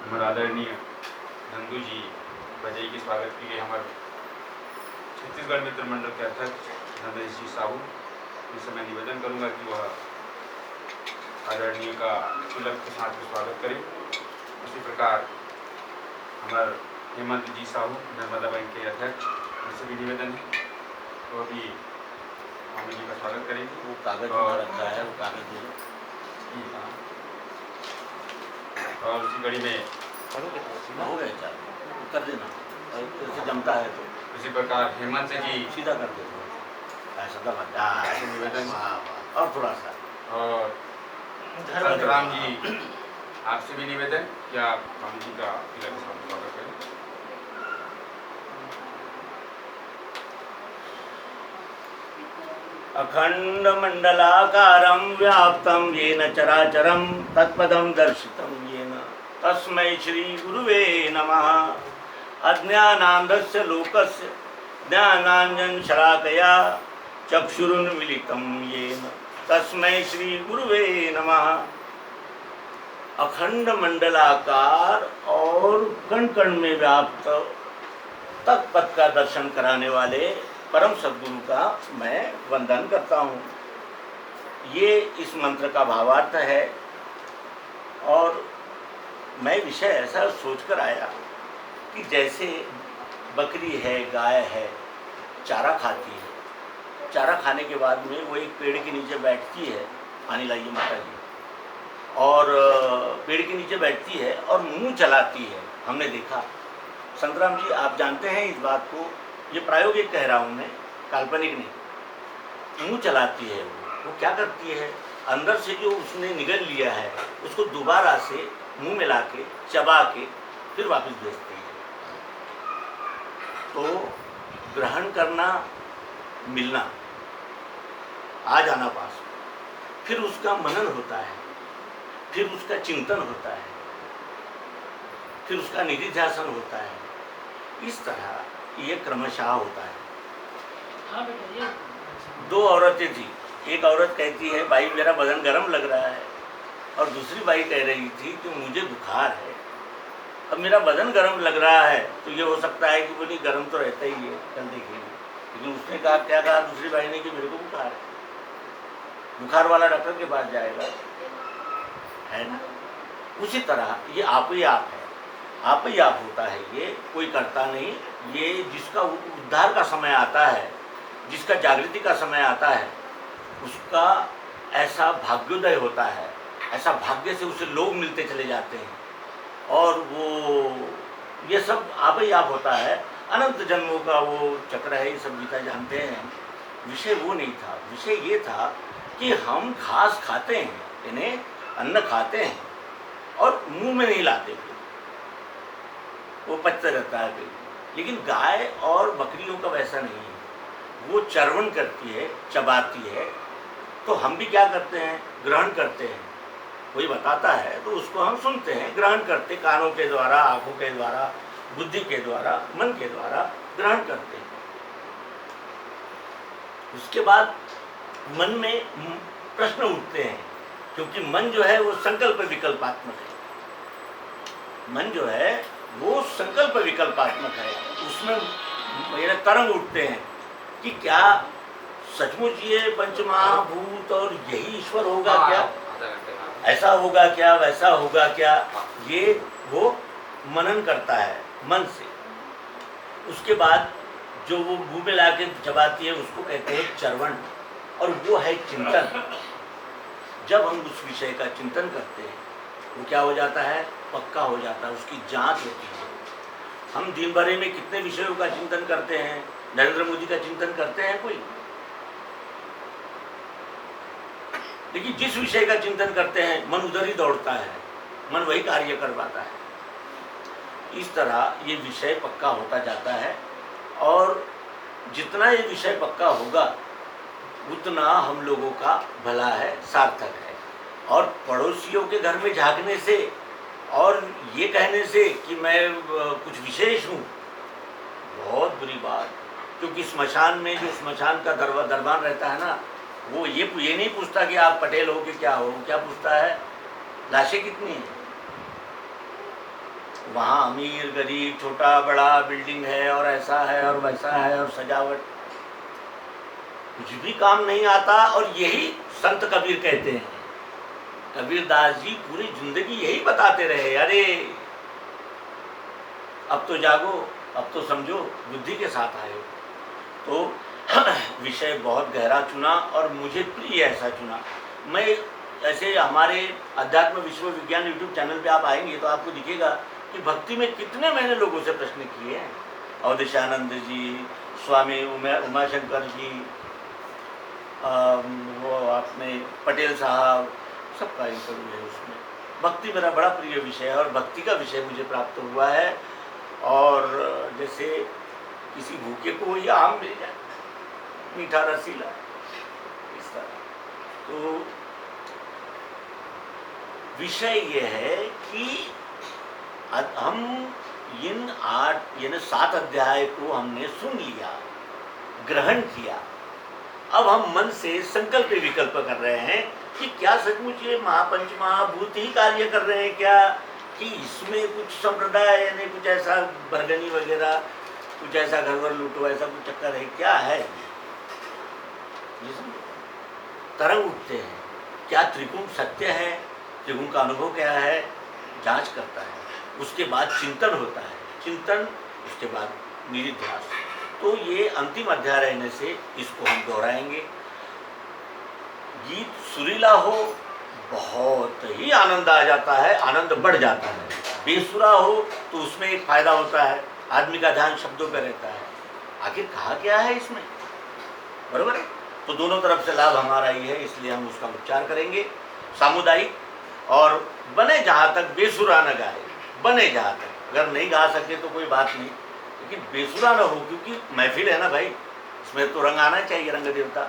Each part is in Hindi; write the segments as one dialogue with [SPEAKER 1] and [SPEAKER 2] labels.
[SPEAKER 1] हमारे आदरणीय नंदू जी बजई के स्वागत के लिए हमारे छत्तीसगढ़ मित्र मंडल के अध्यक्ष नंदेश जी साहू, इस समय निवेदन करूंगा कि वह आदरणीय का तिलक के साथ में स्वागत करें। उसी प्रकार हमारे हेमंत जी साहू नर्मदा बैंक के अध्यक्ष, उनसे भी निवेदन है वो भी स्वामी जी का स्वागत करेंगे।
[SPEAKER 2] वो कागज वहाँ रखा है, वो कागज दे दो।
[SPEAKER 1] और उसी कड़ी में
[SPEAKER 2] हो गए चार कर देना, और जैसे जमता है तो
[SPEAKER 1] इसी प्रकार हेमंत जी
[SPEAKER 2] सीधा कर दे दो, ऐसा तो
[SPEAKER 1] ऐसे निवेदन
[SPEAKER 2] और थोड़ा सा।
[SPEAKER 1] और संतराम जी आपसे भी निवेदन कि आप स्वामी जी का तिलक के साथ स्वागत करें।
[SPEAKER 2] अखंड मंडलाकारं व्याप्तं येन चराचरं तत्पदं दर्शितं येन तस्मै श्री गुरुवे नमः। अज्ञानान्धस्य लोकस्य ज्ञानाञ्जन शलाकया चक्षुरुन्मीलितं येन तस्मै श्री गुरुवे नमः। अखंड मंडलाकार और कण कण में व्याप्त तत्पद का दर्शन कराने वाले परम सद्गुरु का मैं वंदन करता हूँ। ये इस मंत्र का भावार्थ है। और मैं विषय ऐसा सोचकर आया कि जैसे बकरी है, गाय है, चारा खाती है, चारा खाने के बाद में वो एक पेड़ के नीचे बैठती है, पानी लाइए माता जी, और पेड़ के नीचे बैठती है और मुंह चलाती है। हमने देखा, संतराम जी आप जानते हैं इस बात को, ये प्रायोगिक कह रहा हूँ मैं, काल्पनिक नहीं। मुंह चलाती है वो क्या करती है, अंदर से जो उसने निगल लिया है उसको दोबारा से मुंह में ला के चबा के फिर वापस भेजती है। तो ग्रहण करना, मिलना, आ जाना पास, फिर उसका मनन होता है, फिर उसका चिंतन होता है, फिर उसका निधिध्यासन होता है। इस तरह ये क्रमशः होता है। दो औरतें थी, एक औरत कहती है भाई मेरा बदन गर्म लग रहा है, और दूसरी बाई कह रही थी कि मुझे बुखार है। अब मेरा बदन गर्म लग रहा है तो ये हो सकता है कि वो नहीं, गर्म तो रहता ही है, कल देखेंगे। लेकिन उसने कहा, क्या कहा दूसरी बाई ने, कि मेरे को बुखार है। बुखार वाला डॉक्टर के पास जाएगा, है ना। उसी तरह ये आप ही आप है, आप ही आप होता है, ये कोई करता नहीं। ये जिसका उद्धार का समय आता है, जिसका जागृति का समय आता है, उसका ऐसा भाग्योदय होता है, ऐसा भाग्य से उसे लोग मिलते चले जाते हैं। और वो ये सब आप ही आप होता है, अनंत जन्मों का वो चक्र है, ये सब गीता जानते हैं। विषय वो नहीं था, विषय ये था कि हम घास खाते हैं, यानी अन्न खाते हैं और मुंह में नहीं लाते, वो पचते रहता है फिर। लेकिन गाय और बकरियों का वैसा नहीं है, वो चरवण करती है, चबाती है। तो हम भी क्या करते हैं, ग्रहण करते हैं। कोई बताता है तो उसको हम सुनते हैं, ग्रहण करते, कानों के द्वारा, आँखों के द्वारा, बुद्धि के द्वारा, मन के द्वारा ग्रहण करते हैं। उसके बाद मन में प्रश्न उठते हैं, क्योंकि मन जो है वो संकल्प विकल्पात्मक है। मन जो है वो संकल्प विकल्पात्मक है, उसमें मेरे तरंग उठते हैं कि क्या सचमुच ये पंचमहाभूत और यही ईश्वर होगा क्या, ऐसा होगा क्या, वैसा होगा क्या। ये वो मनन करता है मन से। उसके बाद जो वो मुंह में ला के चबाती है उसको कहते हैं चरवण, और वो है चिंतन। जब हम उस विषय का चिंतन करते हैं वो क्या हो जाता है, पक्का हो जाता है, उसकी जांच होती है। हम दिन भर में कितने विषयों का चिंतन करते हैं, नरेंद्र मोदी का चिंतन करते हैं कोई, लेकिन जिस विषय का चिंतन करते हैं मन उधर ही दौड़ता है, मन वही कार्य कर पाता है। इस तरह ये विषय पक्का होता जाता है, और जितना ये विषय पक्का होगा उतना हम लोगों का भला है, सार्थक है। और पड़ोसियों के घर में झांकने से और ये कहने से कि मैं कुछ विशेष हूँ, बहुत बुरी बात। क्योंकि स्मशान में जो स्मशान का दरबान रहता है ना, वो ये नहीं पूछता कि आप पटेल हो कि क्या हो, क्या पूछता है लाशें कितनी हैं। वहाँ अमीर गरीब छोटा बड़ा बिल्डिंग है और ऐसा है और वैसा है और सजावट, कुछ भी काम नहीं आता। और यही संत कबीर कहते हैं, कबीरदास जी पूरी जिंदगी यही बताते रहे, अरे अब तो जागो, अब तो समझो, बुद्धि के साथ आए हो। तो विषय बहुत गहरा चुना और मुझे प्रिय ऐसा चुना। मैं ऐसे हमारे अध्यात्म विश्व विज्ञान यूट्यूब चैनल पे आप आएंगे तो आपको दिखेगा कि भक्ति में कितने मैंने लोगों से प्रश्न किए हैं। अवधेशानंद जी, स्वामी उमाशंकर जी, वो आपने पटेल साहब, सबका इंटरव्यू है उसमें। भक्ति मेरा बड़ा प्रिय विषय है और भक्ति का विषय मुझे प्राप्त हुआ है। और जैसे किसी भूखे को ये आम मिल जाए, मीठा रसीला, इस तरह। तो विषय ये है कि हम इन 7 अध्याय को हमने सुन लिया, ग्रहण किया। अब हम मन से संकल्प विकल्प कर रहे हैं कि क्या सचमुच ये महापंच महाभूत ही कार्य कर रहे हैं क्या, कि इसमें कुछ संप्रदाय यानी कुछ ऐसा बरगनी वगैरह, कुछ ऐसा घरवर लूटो, ऐसा कुछ चक्कर है, क्या है ये तरंग उठते हैं। क्या त्रिगुण सत्य है, त्रिगुण का अनुभव क्या है, जांच करता है। उसके बाद चिंतन होता है, चिंतन, उसके बाद निधिध्यास। तो ये अंतिम अध्याय रहने से इसको हम दोहराएंगे। गीत सुरीला हो, बहुत ही आनंद आ जाता है, आनंद बढ़ जाता है। बेसुरा हो तो उसमें एक फायदा होता है, आदमी का ध्यान शब्दों पर रहता है, आखिर कहा क्या है इसमें, बरोबर है। तो दोनों तरफ से लाभ हमारा ही है, इसलिए हम उसका उच्चार करेंगे सामुदायिक। और बने जहाँ तक बेसुरा न गाए, बने जहाँ तक, अगर नहीं गा सके तो कोई बात नहीं, लेकिन बेसुरा न हो, क्योंकि महफिल है ना भाई, इसमें तो रंग आना चाहिए, रंग देवता।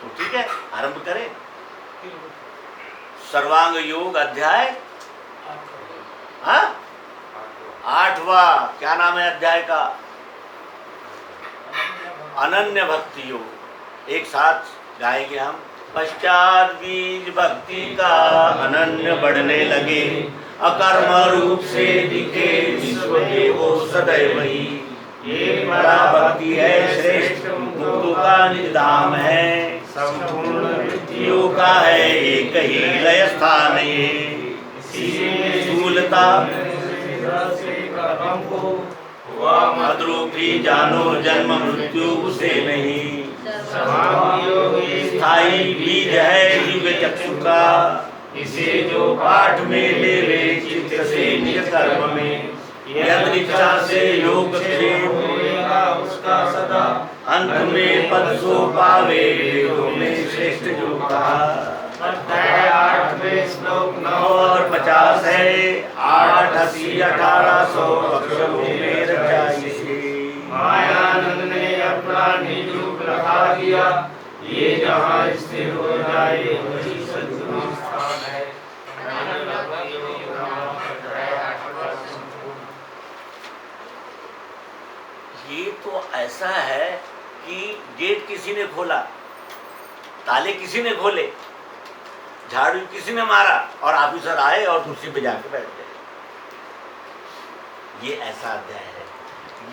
[SPEAKER 2] तो ठीक है, आरंभ करें। सर्वांग योग अध्याय 8वां, क्या नाम है अध्याय का? अनन्य भक्ति योग। एक साथ गाएंगे हम। पश्चात बीज भक्ति का अनन्य बढ़ने लगे, अकर्म रूप से दिखे विश्व में वो सदैव ही। ये बड़ा भक्ति है श्रेष्ठ, मुक्तों का निधाम है, संपूर्ण वृत्तियों का है एक ही लय स्थान। स्थूलता मद्रूपी जानो, जन्म मृत्यु उसे नहीं। स्थायी बीज है दिव्य चक्षु का, इसे जो पाठ में ले वे चित्त से निज कर्म में। यद इच्छा से योग क्षेम होएगा उसका सदा, अंत में पद सो पावे वेदों में श्रेष्ठ जो कहा। अध्याय 8 में श्लोक 9 और 50 है। 8, 80, 1800 अक्षरों में रचा इसे। मायानंद ने अपना निज रूप रखा दिया, ये जहाँ स्थिर हो जाए वही सद्गुरु स्थान है। ये तो ऐसा है कि गेट किसी ने खोला, ताले किसी ने खोले, झाड़ू किसी ने मारा और ऑफिसर आए और कुर्सी पे जाके बैठ गए। ये ऐसा अध्याय है।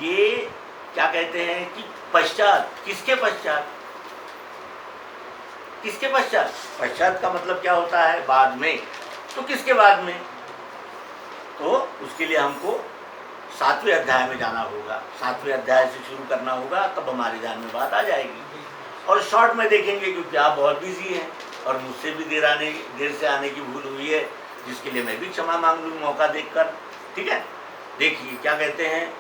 [SPEAKER 2] ये क्या कहते हैं कि पश्चात, किसके पश्चात, किसके पश्चात? पश्चात का मतलब क्या होता है? बाद में। तो किसके बाद में? तो उसके लिए हमको 7वें अध्याय में जाना होगा, 7वें अध्याय से शुरू करना होगा, तब हमारे ध्यान में बात आ जाएगी। और शॉर्ट में देखेंगे क्योंकि आप बहुत बिजी हैं और मुझसे भी देर से आने की भूल हुई है, जिसके लिए मैं भी क्षमा मांग लूँ मौका देखकर। ठीक है, देखिए क्या कहते हैं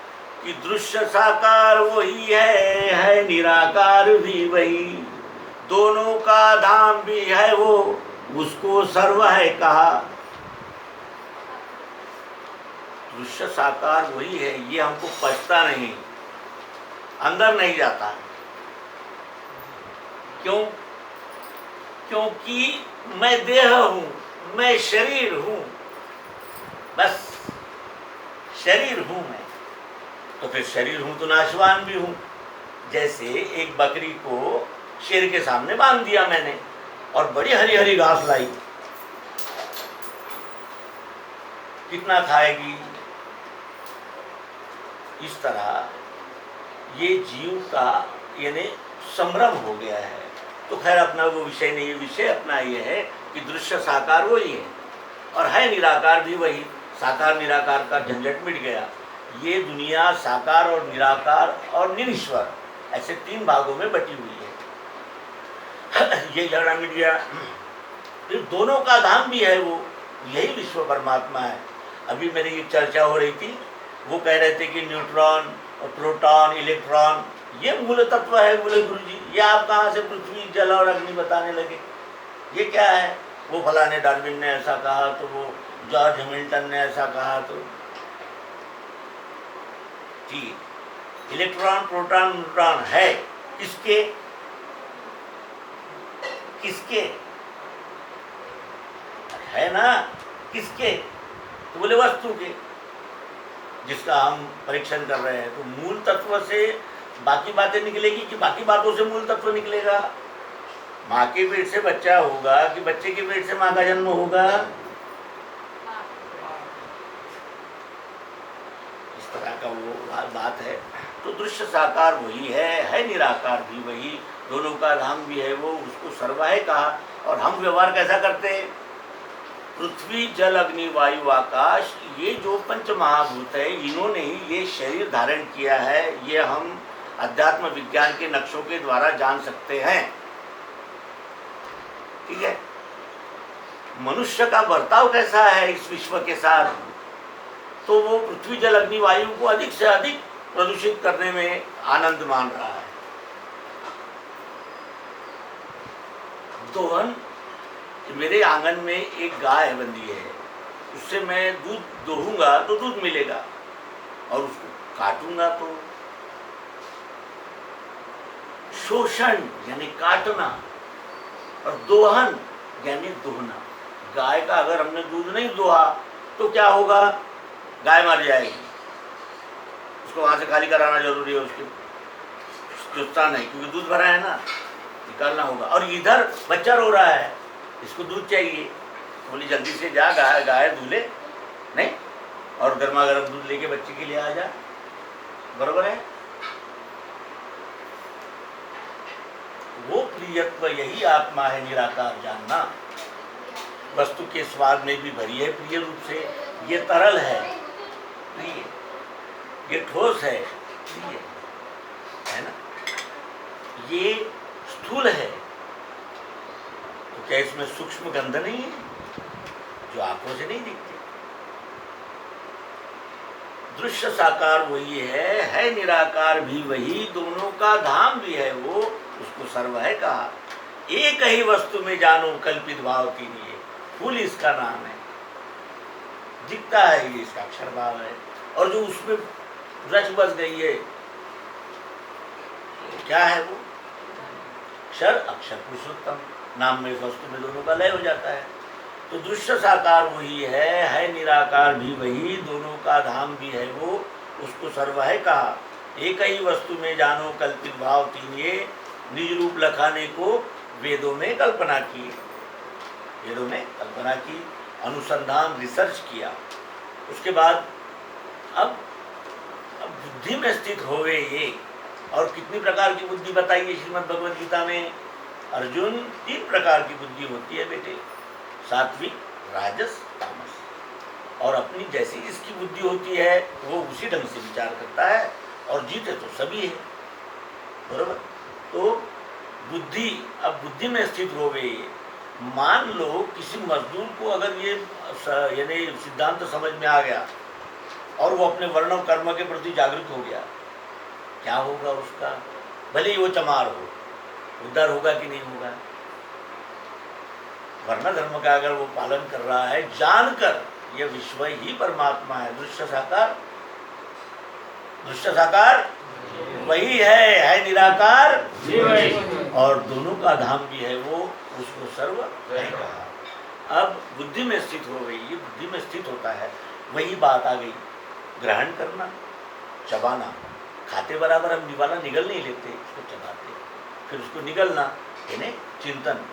[SPEAKER 2] कि दृश्य साकार वही है निराकार भी वही, दोनों का धाम भी है वो, उसको सर्व है कहा। दृश्य साकार वही है, ये हमको पछता नहीं, अंदर नहीं जाता। क्यों? क्योंकि मैं देह हूं, मैं शरीर हूं, बस शरीर हूं मैं। तो फिर शरीर हूं तो नाशवान भी हूं। जैसे एक बकरी को शेर के सामने बांध दिया मैंने और बड़ी हरी हरी घास लाई, कितना खाएगी? इस तरह ये जीव का यानी संभ्रम हो गया है। तो खैर अपना वो विषय नहीं है, विषय अपना ये है कि दृश्य साकार वही है और है निराकार भी वही। साकार निराकार का झंझट मिट गया। ये दुनिया साकार और निराकार और निरीश्वर ऐसे 3 भागों में बटी हुई है। ये झगड़ा मिट गया। फिर दोनों का धाम भी है वो, यही विश्व परमात्मा है। अभी मेरी एक चर्चा हो रही थी, वो कह रहे थे कि न्यूट्रॉन और प्रोटॉन इलेक्ट्रॉन ये मूल तत्व है। बोले गुरु जी ये आप कहाँ से पृथ्वी जल और अग्नि बताने लगे, ये क्या है? वो फलाने डार्विन ने ऐसा कहा, तो वो जॉर्ज हैमिल्टन ने ऐसा कहा। तो ठीक, इलेक्ट्रॉन प्रोटॉन न्यूट्रॉन है किसके? किसके है ना? किसके? तो बोले वस्तु के, जिसका हम परीक्षण कर रहे हैं। तो मूल तत्व से बाकी बातें निकलेगी कि बाकी बातों से मूल तत्व निकलेगा? माँ के पेट से बच्चा होगा कि बच्चे के पेट से माँ का जन्म होगा? इस तरह का वो बात है। तो दृश्य साकार वही है निराकार भी वही, दोनों का धाम भी है वो, उसको सर्व है कहा। और हम व्यवहार कैसा करते हैं? पृथ्वी जल अग्नि वायु आकाश, ये जो पंच महाभूत है इन्होंने ही ये शरीर धारण किया है। ये हम अध्यात्म विज्ञान के नक्शों के द्वारा जान सकते हैं। ठीक है, मनुष्य का बर्ताव कैसा है इस विश्व के साथ? तो वो पृथ्वी जल अग्नि वायु को अधिक से अधिक प्रदूषित करने में आनंद मान रहा है। दोहन, मेरे आंगन में एक गाय बंधी है, उससे मैं दूध दोहूंगा तो दूध मिलेगा, और उसको काटूंगा तो शोषण यानी काटना, और दोहन यानी दोहना। गाय का अगर हमने दूध नहीं दोहा तो क्या होगा? गाय मर जाएगी, उसको वहां से खाली कराना जरूरी है, उसके चुस्ता नहीं, क्योंकि दूध भरा है ना, निकालना होगा। और इधर बच्चा रो रहा है, इसको दूध चाहिए, बोली जल्दी से जा गाय दूल्हे नहीं, और गर्मा गर्म दूध लेके बच्चे के लिए आ जा। बरोबर है? वो प्रियत्व यही आत्मा है, निराकार जानना। वस्तु के स्वाद में भी भरी है प्रिय रूप से। ये तरल है प्रिय, ये ठोस है प्रिय, है ना? ये स्थूल है, तो क्या इसमें सूक्ष्म गंध नहीं है जो आंखों से नहीं दिखते? दृश्य साकार वही है निराकार भी वही, दोनों का धाम भी है वो, उसको सर्व है कहा। एक ही वस्तु में जानो कल्पित भाव के लिए, फूल इसका नाम है, दिखता है ये इसका अक्षर भाव है, और जो उसमें रच बस गई है क्या है वो? अक्षर, अक्षर पुरुषोत्तम नाम में वस्तु में दोनों का लय हो जाता है। तो दृश्य साकार वही है निराकार भी वही, दोनों का धाम भी है वो, उसको सर्व है कहा। एक ही वस्तु में जानो कल्पित भाव तीन, ये निज रूप लखाने को वेदों में कल्पना की, वेदों में कल्पना की, अनुसंधान रिसर्च किया। उसके बाद अब बुद्धि में स्थित होवे ये, और कितनी प्रकार की बुद्धि बताई है श्रीमद् भगवद गीता में? अर्जुन 3 प्रकार की बुद्धि होती है बेटे, सात्विक, राजस, तामस। और अपनी जैसी जिसकी बुद्धि होती है वो उसी ढंग से विचार करता है, और जीते तो सभी है। बरोबर? तो बुद्धि, अब बुद्धि में स्थित होवे। मान लो किसी मजदूर को अगर ये यानी सिद्धांत समझ में आ गया और वो अपने वर्ण कर्म के प्रति जागृत हो गया, क्या होगा उसका? भले ही वो चमार हो, उद्धार होगा कि नहीं होगा? वर्ण धर्म का अगर वो पालन कर रहा है, जानकर ये विश्व ही परमात्मा है, दृश्य साकार, दृश्य साकार वही है निराकार, और दोनों का धाम भी है वो, उसको सर्व है कहा। अब बुद्धि में स्थित हो गई, ये बुद्धि में स्थित होता है, वही बात आ गई, ग्रहण करना, चबाना। खाते बराबर हम निवाला निगल नहीं लेते, उसको चबाते, फिर उसको निगलना, यानी चिंतन।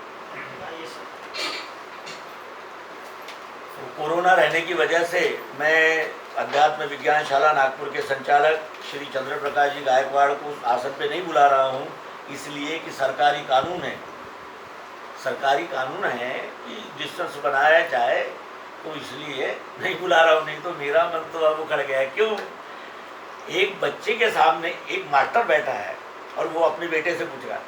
[SPEAKER 2] तो कोरोना रहने की वजह से मैं अध्यात्म विज्ञान शाला नागपुर के संचालक श्री चंद्र प्रकाश जी गायकवाड़ को उस आसन पे नहीं बुला रहा हूँ, इसलिए कि सरकारी कानून है कि डिस्टेंस बनाया जाए, तो इसलिए नहीं बुला रहा हूँ। नहीं तो मेरा मन तो अब उखड़ गया है। क्यों? एक बच्चे के सामने एक मास्टर बैठा है और वो अपने बेटे से पूछ रहा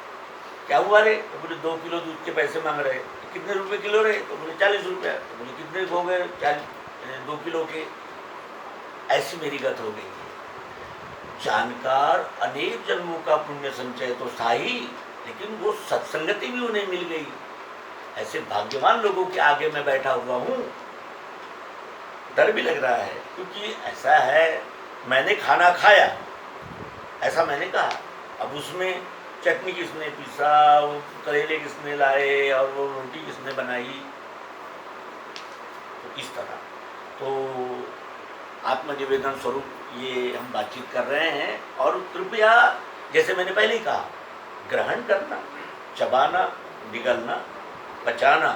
[SPEAKER 2] क्या हुआ रे? तो बोले 2 किलो दूध के पैसे मांग रहे। कितने रुपए किलो रे? तो बोले 40 रुपये। तो बोले कितने हो गए? 2 किलो के। ऐसी मेरी गत हो गई है। जानकार अनेक जन्मों का पुण्य संचय तो था ही, लेकिन वो सत्संगति भी उन्हें मिल गई। ऐसे भाग्यवान लोगों के आगे मैं बैठा हुआ हूँ। डर भी लग रहा है, क्योंकि ऐसा है, मैंने खाना खाया, ऐसा मैंने कहा। अब उसमें चटनी किसने पीसा, वो करेले किसने लाए और वो रोटी किसने बनाई, तो इस तरह तो आत्मनिवेदन स्वरूप ये हम बातचीत कर रहे हैं। और कृपया, जैसे मैंने पहले ही कहा, ग्रहण करना, चबाना, निगलना, पचाना,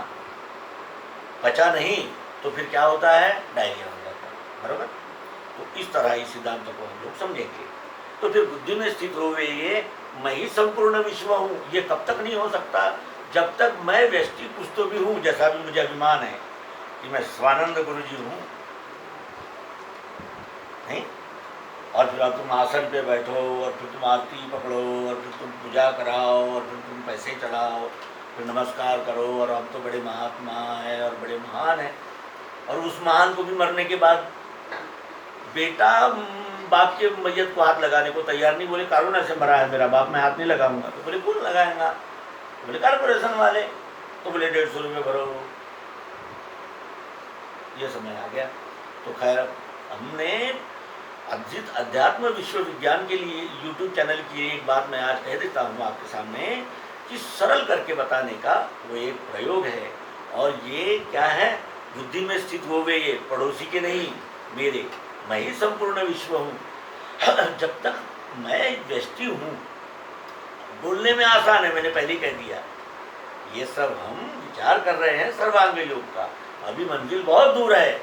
[SPEAKER 2] पचा नहीं तो फिर क्या होता है? डायरिया हो जाता है। बराबर? तो इस तरह इस सिद्धांत को हम लोग समझेंगे। तो फिर बुद्धि में स्थित होवे ये मैं ही संपूर्ण विश्व हूँ, ये कब तक नहीं हो सकता? जब तक मैं व्यष्टि कुछ तो भी हूँ, जैसा भी मुझे अभिमान है कि मैं स्वानंद गुरु जी हूँ, नहीं? और फिर अब तुम आसन पे बैठो और फिर तुम आरती पकड़ो और फिर तुम पूजा कराओ और फिर तुम पैसे चढ़ाओ, फिर नमस्कार करो और हम तो बड़े महात्मा हैं और बड़े महान हैं। और उस महान को भी मरने के बाद बेटा बाप के मैयत को हाथ लगाने को तैयार नहीं। बोले कारोना से मरा है मेरा बाप, मैं हाथ नहीं लगाऊंगा। तो बोले कौन लगाएगा? बोले कारपोरेशन वाले। तो बोले 150 रुपये भरो। ये समय आ गया। तो खैर, हमने अध्यात्म विश्व विज्ञान के लिए यूट्यूब चैनल की एक बात मैं आज कह देता हूँ आपके सामने, कि सरल करके बताने का वो एक प्रयोग है। और ये क्या है? बुद्धि में स्थित हो गए, ये पड़ोसी के नहीं, मेरे, मैं ही संपूर्ण विश्व हूँ। जब तक मैं व्यष्टि हूँ, बोलने में आसान है, मैंने पहले कह दिया। ये सब हम विचार कर रहे हैं सर्वांग योग का, अभी मंजिल बहुत दूर है।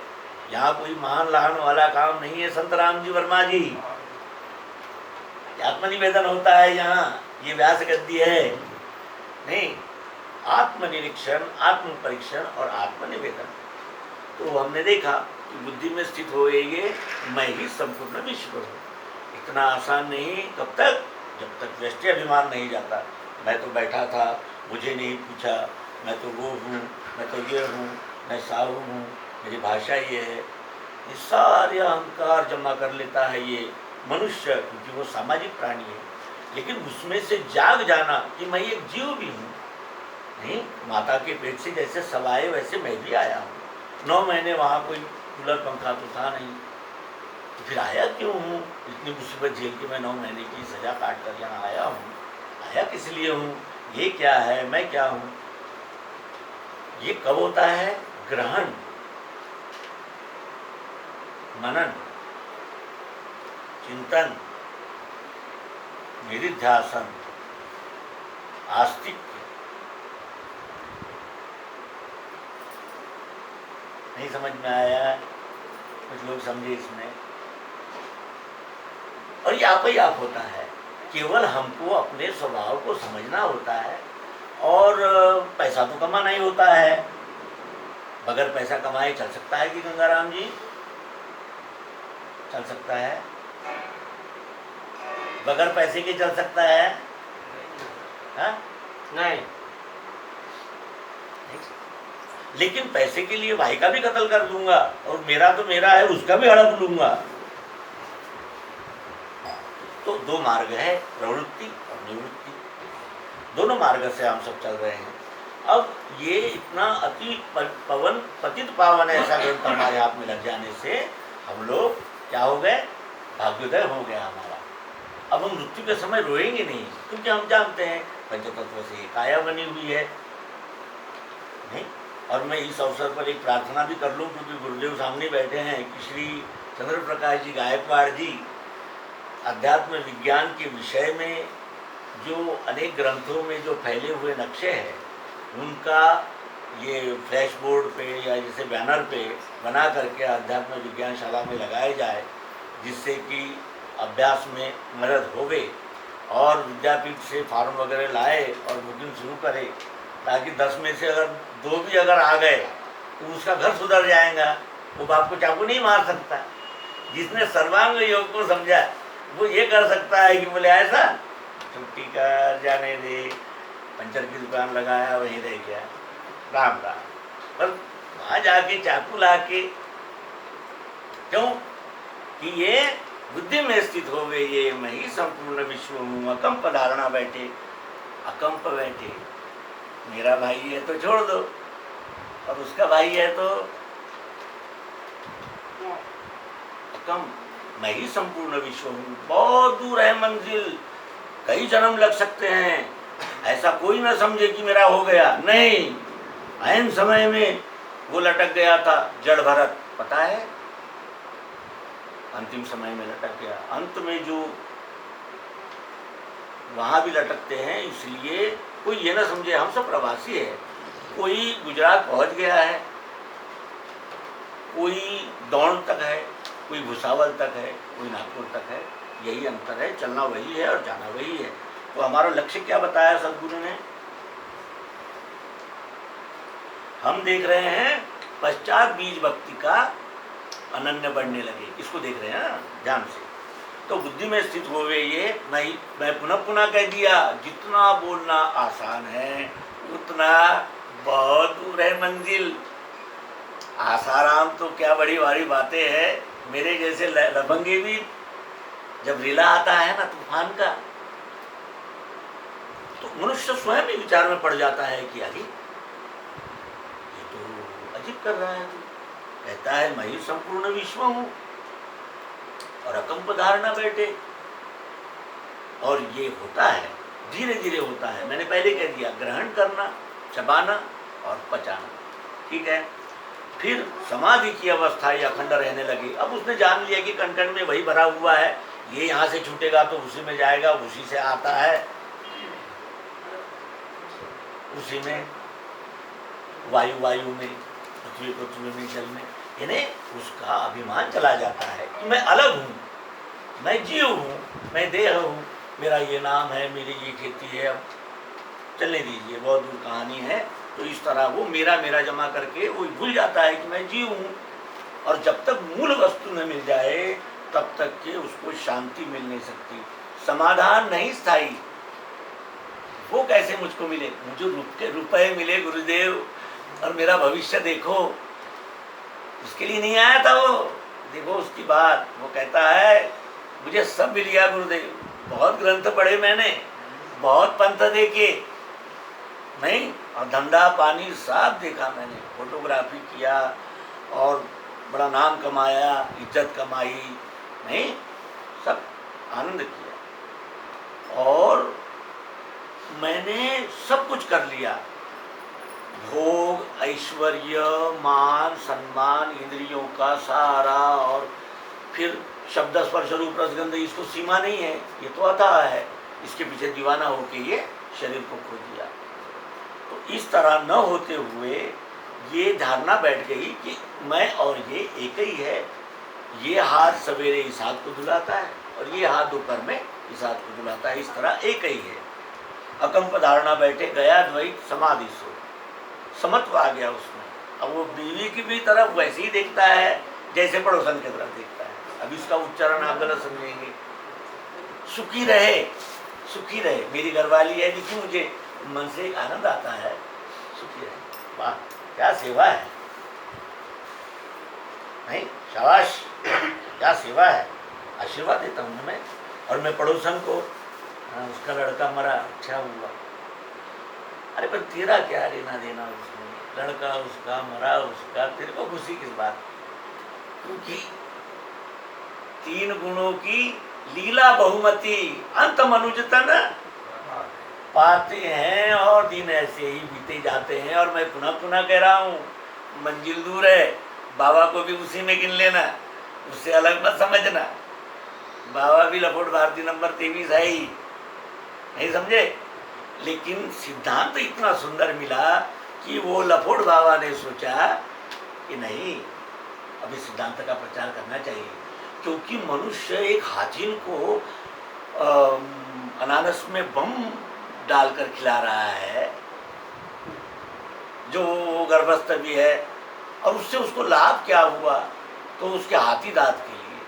[SPEAKER 2] यहाँ कोई महान लहान वाला काम नहीं है। संत राम जी वर्मा जी, आत्मनिवेदन होता है यहाँ, ये व्यास गद्दी है नहीं। आत्मनिरीक्षण, आत्म परीक्षण और आत्मनिवेदन। तो हमने देखा कि बुद्धि में स्थित हो ये मैं ही संपूर्ण विश्व हूँ। इतना आसान नहीं। कब तक? जब तक व्यष्टि अभिमान नहीं जाता। मैं तो बैठा था, मुझे नहीं पूछा, मैं तो वो हूँ, मैं तो ये हूँ, मैं साहू हूँ, मेरी भाषा ये है। ये सारे अहंकार जमा कर लेता है ये मनुष्य, क्योंकि वो सामाजिक प्राणी है। लेकिन उसमें से जाग जाना कि मैं एक जीव भी हूँ, नहीं, माता के पेट से जैसे सवाए वैसे मैं भी आया हूँ। 9 महीने वहाँ कोई कूलर पंखा तो था नहीं, तो फिर आया क्यों हूँ? इतनी मुसीबत झेल के मैं 9 महीने की सजा काट कर यहाँ आया हूँ। आया किस लिए हूँ? ये क्या है? मैं क्या हूँ? ये कब होता है? ग्रहण, मनन, चिंतन, निधिध्यासन, आस्तिक्य। नहीं समझ में आया? कुछ लोग समझे इसमें। और ये आप ही आप होता है। केवल हमको अपने स्वभाव को समझना होता है। और पैसा तो कमाना ही होता है। बगैर पैसा कमाए चल सकता है कि गंगाराम जी? चल सकता है? बगैर पैसे के चल सकता है? हाँ?
[SPEAKER 3] नहीं।
[SPEAKER 2] लेकिन पैसे के लिए भाई का भी कत्ल कर दूंगा और मेरा तो मेरा है, उसका भी हड़प लूंगा। तो 2 मार्ग है, प्रवृत्ति और निवृत्ति। दोनों मार्ग से हम सब चल रहे हैं। अब ये इतना अति पवन पतित पावन ऐसा ग्रंथ हमारे हाथ में लग जाने से हम लोग क्या हो गए? भाग्योदय हो गया हमारा। अब हम मृत्यु के समय रोएंगे नहीं, क्योंकि हम जानते हैं पंचतत्व से काया बनी हुई है, नहीं। और मैं इस अवसर पर एक प्रार्थना भी कर लूँ, क्योंकि गुरुदेव सामने बैठे हैं कि श्री चंद्र प्रकाश जी गायकवाड़ जी अध्यात्म विज्ञान के विषय में जो अनेक ग्रंथों में जो फैले हुए नक्शे हैं, उनका ये फ्लैश बोर्ड पे या जैसे बैनर पे बना करके अध्यात्म विज्ञान शाला में लगाए जाए, जिससे कि अभ्यास में मदद होवे, और विद्यापीठ से फार्म वगैरह लाए और बुकिंग शुरू करे, ताकि 10 में से अगर 2 भी अगर आ गए तो उसका घर सुधर जाएगा। वो बाप को चाकू नहीं मार सकता। जिसने सर्वांग योग को समझा वो ये कर सकता है कि बोले ऐसा छुट्टी कर, जाने दे, पंचर की दुकान लगाया वहीं रह गया, राम राम। पर वहाँ जाके चाकू ला के, क्यों कि ये बुद्धि में स्थित हो गए, ये मैं ही संपूर्ण विश्व हूँ, अकंप धारणा बैठे, अकंप बैठे। मेरा भाई है तो छोड़ दो, और उसका भाई है तो अकंप, मैं ही संपूर्ण विश्व हूँ। बहुत दूर है मंजिल, कई जन्म लग सकते हैं। ऐसा कोई ना समझे कि मेरा हो गया, नहीं। ऐन समय में वो लटक गया था जड़ भरत, पता है, अंतिम समय में लटक गया। अंत में जो वहाँ भी लटकते हैं, इसलिए कोई ये ना समझे हम सब प्रवासी है। कोई गुजरात पहुँच गया है, कोई दौड़ तक है, कोई भुसावल तक है, कोई नागपुर तक है। यही अंतर है, चलना वही है और जाना वही है। तो हमारा लक्ष्य क्या बताया सदगुरु ने? हम देख रहे हैं पश्चात बीज भक्ति का अनन्य बढ़ने लगे, इसको देख रहे हैं ना ध्यान से। तो बुद्धि में स्थित हो गए ये। मैं पुनः पुनः कह दिया, जितना बोलना आसान है उतना बहुत दूर है मंजिल। आसाराम तो क्या बड़ी भारी बातें हैं। मेरे जैसे लफंगे भी जब रिला आता है ना तूफान का, तो मनुष्य स्वयं ही विचार में पड़ जाता है कि अरे ये तो अजीब कर रहा है। कहता है मैं ही संपूर्ण विश्व हूँ और अकंप धारणा बैठे। और ये होता है, धीरे धीरे होता है। मैंने पहले कह दिया, ग्रहण करना, चबाना और पचाना, ठीक है। फिर समाधि की अवस्था ये अखंड रहने लगी। अब उसने जान लिया कि कण-कण में वही भरा हुआ है, ये यहाँ से छूटेगा तो उसी में जाएगा, उसी से आता है, उसी में वायु वायु में, पृथ्वी पृथ्वी में, जल में, यानी उसका अभिमान चला जाता है कि मैं अलग हूँ, मैं जीव हूँ, मैं देह हूँ, मेरा ये नाम है, मेरी ये खेती है। अब चलने दीजिए, बहुत दूर कहानी है। तो इस तरह वो मेरा मेरा जमा करके वो भूल जाता है कि मैं जीव हूँ। और जब तक मूल वस्तु न मिल जाए तब तक के उसको शांति मिल नहीं सकती, समाधान नहीं स्थायी। वो कैसे मुझको मिले? मुझे रुपए मिले गुरुदेव और मेरा भविष्य देखो, उसके लिए नहीं आया था वो। देखो उसकी बात, वो कहता है मुझे सब मिल गया गुरुदेव, बहुत ग्रंथ पढ़े मैंने, बहुत पंथ देखे, नहीं, और धंधा पानी सब देखा मैंने, फोटोग्राफी किया और बड़ा नाम कमाया, इज्जत कमाई, नहीं, सब आनंद किया और मैंने सब कुछ कर लिया। भोग, ऐश्वर्य, मान, सम्मान, इंद्रियों का सहारा, और फिर शब्द स्पर्श रूप रसगंध, इसको सीमा नहीं है, ये तो अथाह है। इसके पीछे दीवाना होके ये शरीर को खो दिया। तो इस तरह न होते हुए ये धारणा बैठ गई कि मैं और ये एक ही है। ये हाथ सवेरे इस हाथ को धुलाता है और ये हाथ दोपहर में इस हाथ को धुलाता है, इस तरह एक ही है। अकंप धारणा बैठे, गया द्वैत समाधि सो, समत्व आ गया उसमें। अब वो बीवी की भी तरफ वैसे ही देखता है जैसे पड़ोसन की तरफ देखता है। अब इसका उच्चारण आप गलत समझेंगे। सुखी रहे, सुखी रहे, मेरी घरवाली है देखिए, मुझे मन से एक आनंद आता है, सुखी रहे। वाह क्या सेवा है, नहीं शाबाश, क्या सेवा है। आशीर्वाद देता हूँ मैं। और मैं पड़ोसन को, उसका लड़का मरा, अच्छा हुआ, अरे पर तेरा क्या लेना देना उसमें, लड़का उसका मरा, उसका, तेरे को खुशी किस बात? क्योंकि 3 गुणों की लीला बहुमती, अंत मनुजतन पाते हैं और दिन ऐसे ही बीते जाते हैं। और मैं पुनः पुनः कह रहा हूँ, मंजिल दूर है, बाबा को भी उसी में गिन लेना, उससे अलग मत समझना। बाबा भी लफोट भारती नंबर 23 है ही, नहीं समझे? लेकिन सिद्धांत इतना सुंदर मिला कि वो लफोड़ बाबा ने सोचा कि नहीं, अभी सिद्धांत का प्रचार करना चाहिए, क्योंकि मनुष्य एक हाथीन को अनानस में बम डालकर खिला रहा है, जो गर्भस्थ भी है, और उससे उसको लाभ क्या हुआ? तो उसके हाथी दांत के लिए।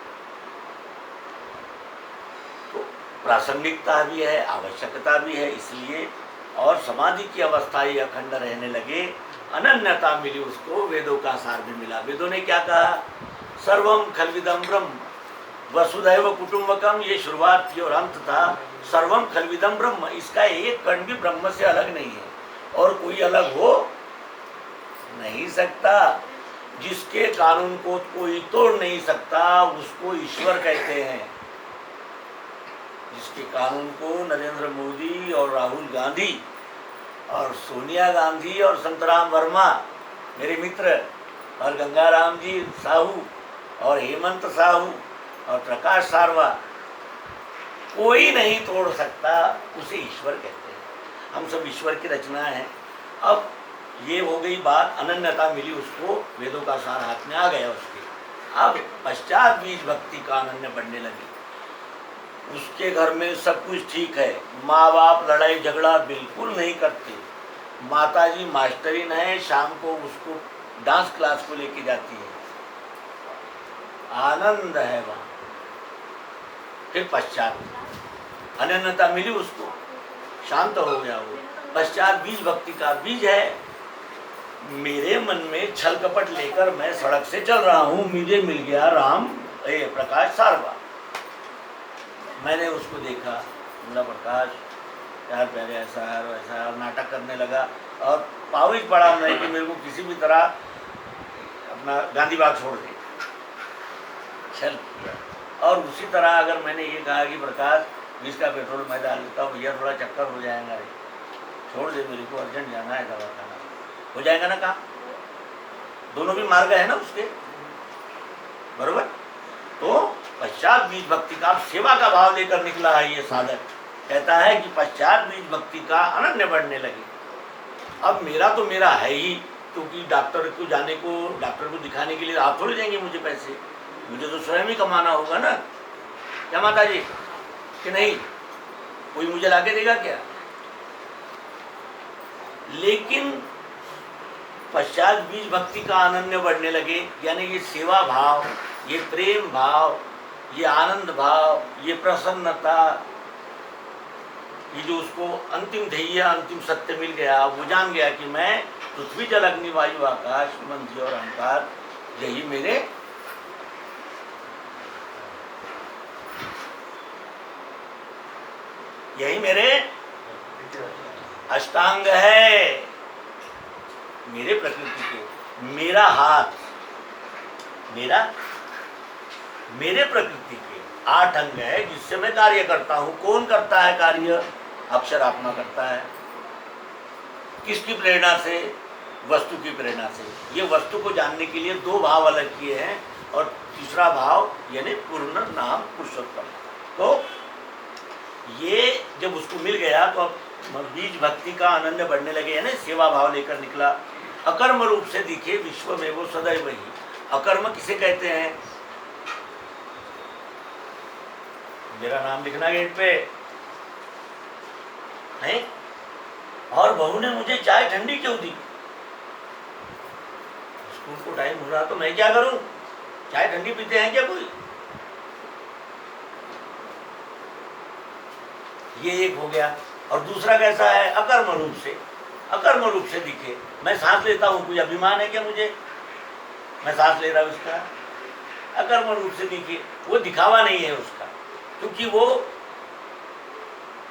[SPEAKER 2] तो प्रासंगिकता भी है, आवश्यकता भी है, इसलिए। और समाधि की अवस्था ही अखंड रहने लगे, अनन्यता मिली उसको, वेदों का सार भी मिला। वेदों ने क्या कहा? सर्वम खलविदम ब्रह्म वसुधैव कुटुंबकम, ये शुरुआत की और अंत था। सर्वम खलविदम ब्रह्म, इसका एक कण भी ब्रह्म से अलग नहीं है, और कोई अलग हो नहीं सकता। जिसके कानून को कोई तोड़ नहीं सकता उसको ईश्वर कहते हैं। जिसके कानून को नरेंद्र मोदी और राहुल गांधी और सोनिया गांधी और संतराम वर्मा, मेरे मित्र, और गंगाराम जी साहू और हेमंत साहू और प्रकाश सारवा, कोई नहीं तोड़ सकता, उसे ईश्वर कहते हैं। हम सब ईश्वर की रचना है। अब ये हो गई बात, अनन्यता मिली उसको, वेदों का सार हाथ में आ गया उसके। अब पश्चात बीज भक्ति का अनन्य बढ़ने लगी। उसके घर में सब कुछ ठीक है, माँ बाप लड़ाई झगड़ा बिल्कुल नहीं करते, माताजी मास्टरीन है, शाम को उसको डांस क्लास को लेके जाती है, आनंद है वहाँ। फिर पश्चात अनन्यता मिली उसको, शांत हो गया वो। पश्चात बीज भक्ति का बीज है। मेरे मन में छल कपट लेकर मैं सड़क से चल रहा हूँ, मुझे मिल गया राम प्रकाश सारवा। मैंने उसको देखा, बोला प्रकाश यार पहले ऐसा है वैसा है, नाटक करने लगा, और पाविज पड़ा मैं कि मेरे को किसी भी तरह अपना गांधी बाग छोड़ दे, छल किया। और उसी तरह अगर मैंने ये कहा कि प्रकाश 20 का पेट्रोल मैं डाल देता हूँ, भैया थोड़ा चक्कर हो जाएगा रे, छोड़ दे, मेरे को अर्जेंट जाना है दवा खाना, हो जाएगा ना काम। दोनों भी मार्ग है ना उसके, बरोबर। तो पश्चात बीज भक्ति का सेवा का भाव लेकर निकला है ये साधक। कहता है कि पश्चात बीज भक्ति का अनन्य बढ़ने लगे। अब मेरा तो मेरा है ही, क्योंकि डॉक्टर को जाने को, डॉक्टर को दिखाने के लिए आप थोड़ी देंगे मुझे पैसे, मुझे तो स्वयं ही कमाना होगा ना, क्या माता जी, कि नहीं? कोई मुझे लाके देगा क्या? लेकिन पश्चात बीज भक्ति का अनन्य बढ़ने लगे, यानी ये सेवा भाव, ये प्रेम भाव, ये आनंद भाव, ये प्रसन्नता, ये जो उसको अंतिम ध्येय, अंतिम सत्य मिल गया, वो जान गया कि मैं पृथ्वी जल अग्नि वायु आकाश मन जी और अहंकार, यही मेरे अष्टांग है, मेरे प्रकृति के। मेरा हाथ, मेरे प्रकृति के 8 अंग है जिससे मैं कार्य करता हूँ। कौन करता है कार्य? अक्षर आत्मा करता है। किसकी प्रेरणा से? वस्तु की प्रेरणा से। ये वस्तु को जानने के लिए 2 भाव अलग किए हैं, और तीसरा भाव यानी पूर्ण नाम पुरुषोत्तम। तो ये जब उसको मिल गया तो अब बीज भक्ति का अनन्य बढ़ने लगे, यानी सेवा भाव लेकर निकला। अकर्म रूप से दिखे विश्व में वो सदैव ही। अकर्म किसे कहते हैं? मेरा नाम लिखना गेट पे नहीं, और बहू ने मुझे चाय ठंडी क्यों दी? स्कूल को टाइम हो रहा तो मैं क्या करूं? चाय ठंडी पीते हैं क्या कोई? ये एक हो गया। और दूसरा कैसा है? अकर्म रूप से। अकर्म रूप से दिखे, मैं सांस लेता हूँ, कोई अभिमान है क्या मुझे? मैं सांस ले रहा हूँ उसका। अकर्म रूप से दिखे, वो दिखावा नहीं है उसका, क्योंकि वो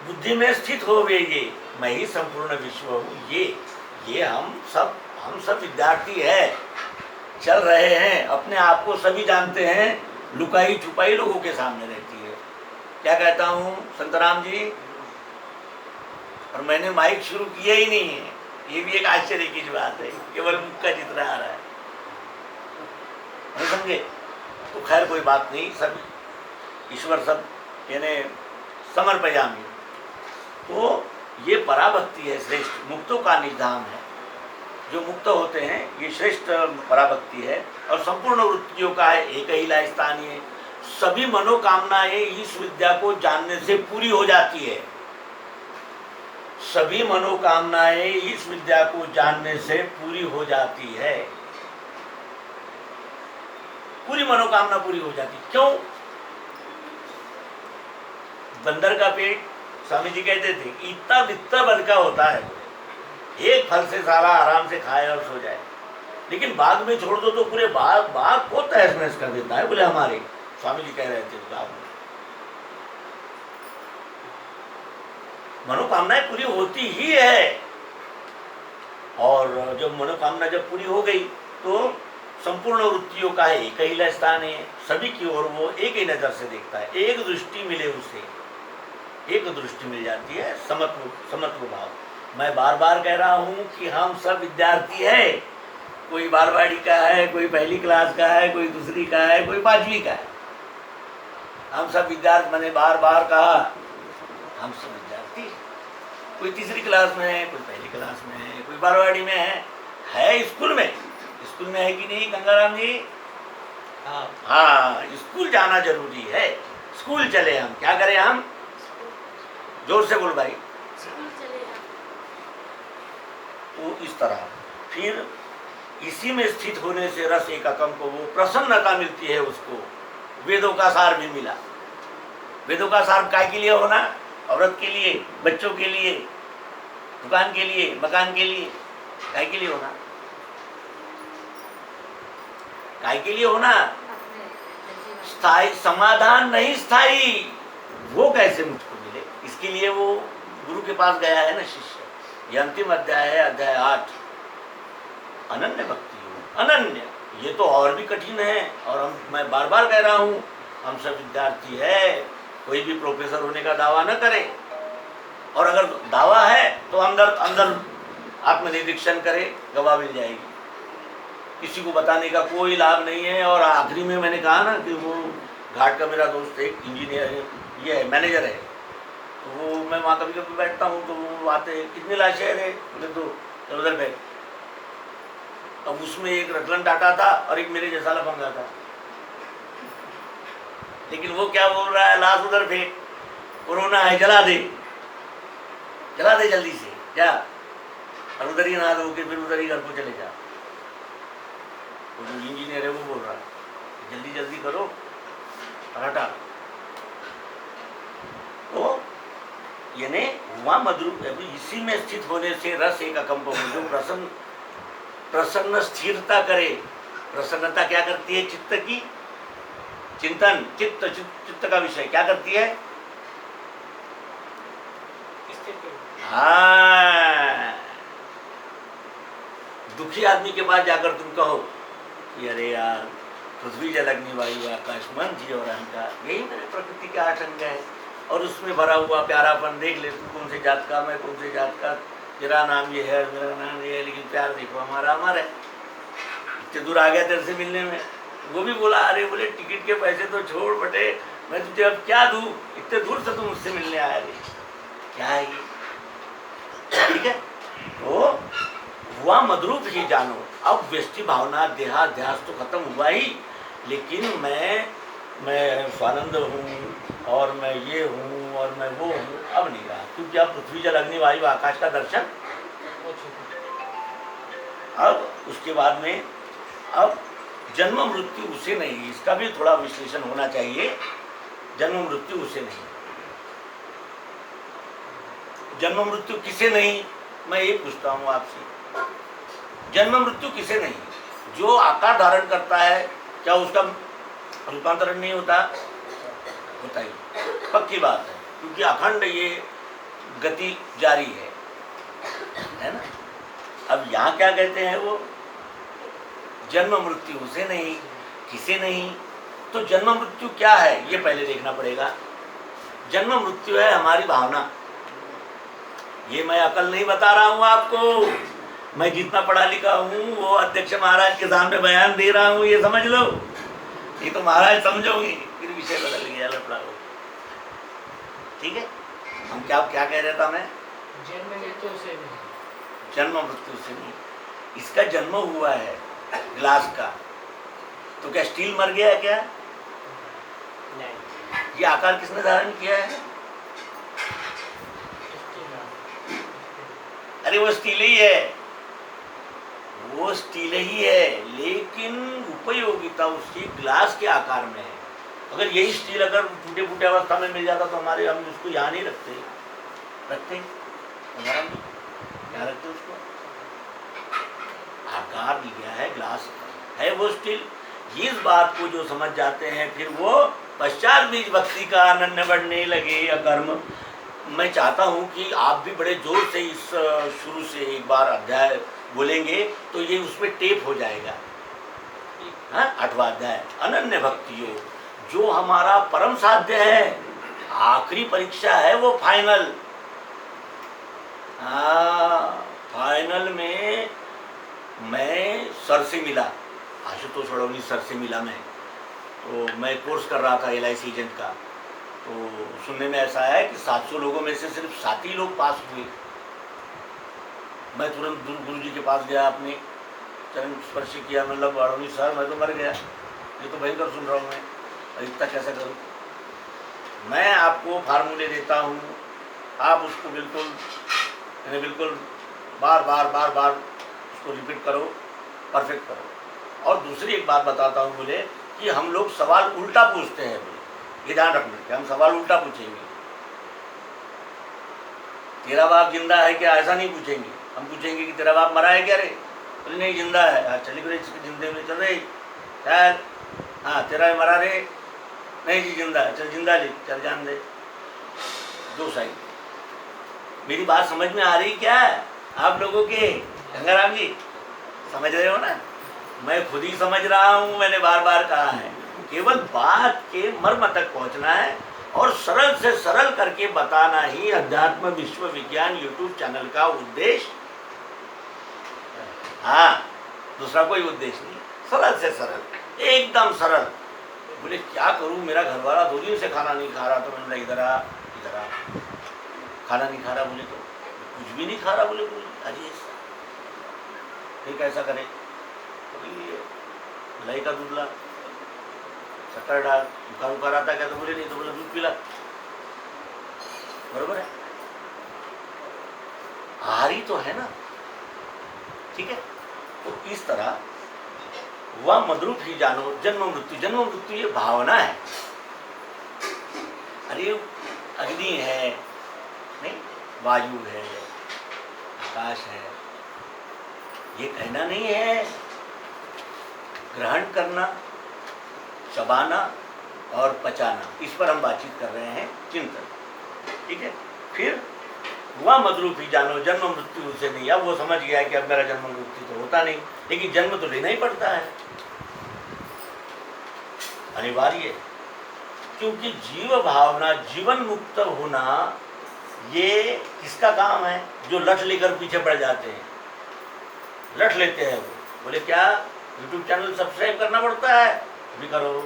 [SPEAKER 2] बुद्धि में स्थित हो गए। ये मैं ही संपूर्ण विश्व हूँ। ये हम सब विद्यार्थी है, चल रहे हैं, अपने आप को सभी जानते हैं, लुकाई छुपाई लोगों के सामने रहती है। क्या कहता हूँ संतराम जी? और मैंने माइक शुरू किया ही नहीं है, ये भी एक आश्चर्य की बात है, केवल मुख का जितना आ रहा है, नहीं समझे? तो खैर कोई बात नहीं, सब ईश्वर सब यानी समर्पयामी। तो ये पराभक्ति है, श्रेष्ठ मुक्तों का निधान है। जो मुक्त होते हैं, ये श्रेष्ठ पराभक्ति है। और संपूर्ण वृत्तियों का है एक ही ला स्थानीय, सभी मनोकामनाएं इस विद्या को जानने से पूरी हो जाती है। सभी मनोकामनाएं इस विद्या को जानने से पूरी हो जाती है। पूरी मनोकामना पूरी हो जाती। क्यों? बंदर का पेट, स्वामी जी कहते थे, इतना बित्ता बन का होता है, एक फल से सारा आराम से खाए और सो जाए, लेकिन बाग में छोड़ दो तो पूरे बाग को तहस नहस कर देता है। बोले हमारे स्वामी जी कह रहे थे गाँव में मनोकामनाएं पूरी होती ही है। और जब मनोकामना जब पूरी हो गई तो संपूर्ण वृत्तियों का है एक ही स्थान है, सभी की ओर वो एक ही नजर से देखता है। एक दृष्टि मिले उसे, एक दृष्टि मिल जाती है, समत्व भाव। मैं बार बार कह रहा हूँ कि हम सब विद्यार्थी है, कोई बालवाड़ी का है, कोई पहली क्लास का है, कोई दूसरी का है, कोई 5वीं का है। हम सब विद्यार्थी, मैंने बार बार कहा हम सब विद्यार्थी, कोई तीसरी क्लास में है, कोई पहली क्लास में है, कोई बालवाड़ी में है स्कूल में है कि नहीं गंगाराम जी? हाँ, स्कूल जाना जरूरी है। स्कूल चले हम, क्या करें हम? जोर से बोल भाई। तो इस तरह फिर इसी में स्थित होने से रस एककम को वो प्रसन्नता मिलती है उसको। वेदों का सार भी मिला। वेदों का सार काय के लिए होना? औरत के लिए, बच्चों के लिए, दुकान के लिए, मकान के लिए, काय के लिए होना? काय के लिए होना? स्थायी समाधान नहीं, स्थायी। वो कैसे मुझको मिले, इसके लिए वो गुरु के पास गया है ना शिष्य। ये अंतिम अध्याय है, अध्याय 8, अनन्य भक्ति योग। अनन्य, ये तो और भी कठिन है। और मैं बार बार कह रहा हूँ, हम सब विद्यार्थी है, कोई भी प्रोफेसर होने का दावा न करे। और अगर दावा है तो अंदर आत्मनिरीक्षण करे, गवाह मिल जाएगी। किसी को बताने का कोई लाभ नहीं है। और आखिरी में मैंने कहा ना कि वो घाट का मेरा दोस्त एक इंजीनियर है, ये है, मैनेजर है, तो वो मैं वहाँ कभी कभी बैठता हूँ तो वो आते, कितने लाशें है? बोले तो उधर बैठ। अब उसमें एक रतन टाटा था और एक मेरे जैसा लफंगा था, लेकिन वो क्या बोल रहा है, लाश उधर फेंक, कोरोना है, जला दे जल्दी से क्या, और उधर ही नहा दो के फिर उधर ही घर को चले जा। वो जो इंजीनियर है वो बोल रहा है जल्दी जल्दी करो हटा। तो यानी वहाँ मधुर इसी में स्थित होने से रस एककम को जो प्रसन्न स्थिरता करे। प्रसन्नता क्या करती है? चित्त की चिंतन, चित्त का विषय क्या करती है? हाँ, दुखी आदमी के पास जाकर तुम कहो कि अरे यार, पृथ्वी जल अग्नि वायु आकाश मन जी और अहंकार, यही मेरे प्रकृति के 8 अंग है। और उसमें भरा हुआ प्यारापन देख ले, तू कौन से जात का, मैं कौन से जात का, तेरा नाम ये है, मेरा नाम ये है, लेकिन प्यार देखो हमारा अमर है। इतने दूर आ गया तेरे से मिलने में। वो भी बोला, अरे बोले टिकट के पैसे तो छोड़ बटे, मैं तुझे अब क्या दूँ, इतने दूर से तुम मुझसे मिलने आया रे, क्या है ये? ठीक है, तो हुआ मधुरूप ही जानो। अब व्यष्टि भावना देहाध्यास तो खत्म हुआ ही, लेकिन मैं स्वानंद हूँ और मैं ये हूँ और मैं वो हूँ, अब नहीं रहा। क्योंकि अब पृथ्वी जल अग्नि वायु आकाश का दर्शन। अब उसके बाद में अब जन्म मृत्यु उसे नहीं, इसका भी थोड़ा विश्लेषण होना चाहिए। जन्म मृत्यु उसे नहीं, जन्म मृत्यु किसे नहीं? मैं ये पूछता हूँ आपसे, जन्म मृत्यु किसे नहीं? जो आकार धारण करता है, क्या उसका रूपांतरण नहीं होता? होता ही, पक्की बात है, क्योंकि अखंड ये गति जारी है ना। अब यहाँ क्या कहते हैं वो, जन्म मृत्यु उसे नहीं, किसे नहीं। तो जन्म मृत्यु क्या है ये पहले देखना पड़ेगा। जन्म मृत्यु है हमारी भावना। ये मैं अकल नहीं बता रहा हूँ आपको, मैं जितना पढ़ा लिखा हूँ वो अध्यक्ष महाराज के सामने बयान दे रहा हूँ, ये समझ लो। ये तो महाराज समझोगे, फिर विषय बदल गया, लफड़ा हो। ठीक है, हम क्या कह रहे था मैं?
[SPEAKER 3] जन्म मृत्यु से नहीं,
[SPEAKER 2] जन्म मृत्यु से नहीं। इसका जन्म हुआ है ग्लास का, तो क्या स्टील मर गया है क्या?
[SPEAKER 3] नहीं।
[SPEAKER 2] ये आकार किसने धारण किया है? अरे वो स्टील ही है, वो स्टील ही है, लेकिन उपयोगिता उसकी ग्लास के आकार में है। अगर यही स्टील अगर टूटे फूटे अवस्था में मिल जाता तो हम उसको यहाँ नहीं रखते हमारा क्या रखते उसको? आकार लिया है ग्लास है वो स्टील। इस बात को जो समझ जाते हैं फिर वो पश्चात बीज भक्ति का आनंद बढ़ने लगे अकर्म। मैं चाहता हूँ कि आप भी बड़े जोर से इस शुरू से एक बार अध्याय बोलेंगे तो ये उसमें टेप हो जाएगा। हाँ, 8वां अध्याय अनन्य भक्ति योग, जो हमारा परम साध्य है, आखिरी परीक्षा है वो फाइनल। फाइनल में मैं सर से मिला, आशुतोष अडवाणी सर से मिला मैं, तो मैं कोर्स कर रहा था LIC एजेंट का। तो सुनने में ऐसा है कि 700 लोगों में से सिर्फ 7 ही लोग पास हुए। मैं तुरंत गुरु जी के पास गया, अपने चरण स्पर्श किया, मतलब अडवाणी सर मैं तो मर गया, ये तो भयंकर सुन रहा हूँ मैं, इतना कैसा करूँ? मैं आपको फार्मूले देता हूँ, आप उसको बिल्कुल बार बार उसको रिपीट करो, परफेक्ट करो। और दूसरी एक बात बताता हूँ, बोले कि हम लोग सवाल उल्टा पूछते हैं, बोले ये ध्यान रखना कि हम सवाल उल्टा पूछेंगे। तेरा बाप जिंदा है क्या, ऐसा नहीं पूछेंगे। हम पूछेंगे कि तेरा बाप मरा है क्या रे? बोले नहीं जिंदा है। चली गई जिंदे में चल रही चल, हाँ तेरा मरा रे? नहीं जी जिंदा है। चल जिंदा ले, चल जान दे। 2 साइड। मेरी बात समझ में आ रही क्या आप लोगों के? गंगाराम जी समझ रहे हो ना? मैं खुद ही समझ रहा हूँ, मैंने बार बार कहा है, केवल बात के मर्म तक पहुँचना है और सरल से सरल करके बताना ही अध्यात्म विश्व विज्ञान यूट्यूब चैनल का उद्देश्य। हाँ, दूसरा कोई उद्देश्य नहीं, सरल से सरल, एकदम सरल। बोले क्या करूँ, मेरा घरवाला 2 दिन से खाना नहीं खा रहा। तो मैंने इधर आ खाना नहीं खा रहा। बोले तो कुछ भी नहीं खा रहा। बोले अरे फिर कैसा करे? मलाई का दूध ला, शक्कर डाल, बुखार आता क्या? तो बोले नहीं। तो बोले दूध पिला, बरोबर है, हारी तो है ना, ठीक है। तो इस तरह वह मद्रूप ही जानो जन्म मृत्यु ये भावना है। अरे अग्नि है नहीं, वायु है, आकाश है, ये कहना नहीं है। ग्रहण करना, चबाना और पचाना, इस पर हम बातचीत कर रहे हैं, चिंतन, ठीक है। फिर वह मद्रूप ही जानो जन्म मृत्यु से नहीं। अब वो समझ गया कि अब मेरा जन्म मृत्यु तो होता नहीं, लेकिन जन्म तो लेना ही पड़ता है, अनिवार्य, क्योंकि जीव भावना जीवन मुक्त होना ये किसका काम है? जो लठ लेकर पीछे पड़ जाते हैं, लठ लेते हैं वो। बोले क्या यूट्यूब चैनल सब्सक्राइब करना पड़ता है? भी करो,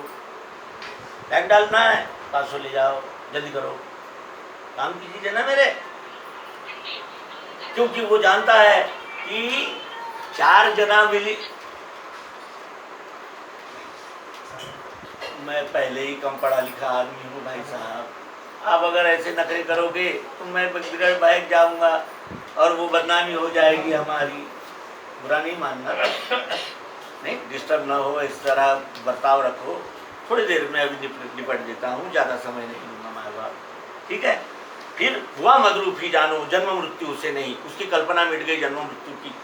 [SPEAKER 2] टैग डालना है 500 ले जाओ, जल्दी करो, काम की चीज है ना मेरे। क्योंकि वो जानता है कि 4 जना मिली। मैं पहले ही कम पढ़ा लिखा आदमी हूँ भाई साहब, आप अगर ऐसे नखरे करोगे तो मैं बिगड़ बैठ जाऊंगा और वो बदनामी हो जाएगी हमारी। बुरा नहीं मानना, नहीं डिस्टर्ब ना हो, इस तरह बर्ताव रखो। थोड़ी देर में अभी निपट देता हूँ, ज़्यादा समय नहीं लूँगा माँ बाप, ठीक है। फिर हुआ मद्रूप ही जानो जन्म मृत्यु से नहीं, उसकी कल्पना मिट गई जन्म मृत्यु की।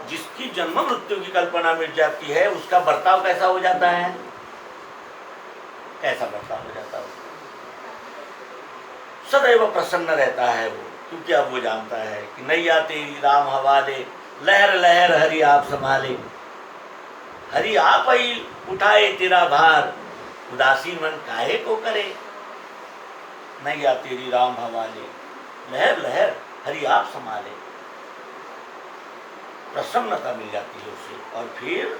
[SPEAKER 2] जिसकी जन्म मृत्यु की कल्पना मिट जाती है उसका बर्ताव कैसा हो जाता है? कैसा बर्ताव हो जाता है? सदैव प्रसन्न रहता है वो, क्योंकि अब वो जानता है कि नैया तेरी राम हवाले, लहर लहर हरि आप संभाले। हरि आप ही उठाए तेरा भार, उदासी मन काहे को करे। नैया तेरी राम हवाले, लहर लहर हरि आप संभाले। प्रसन्नता मिल जाती है उसे। और फिर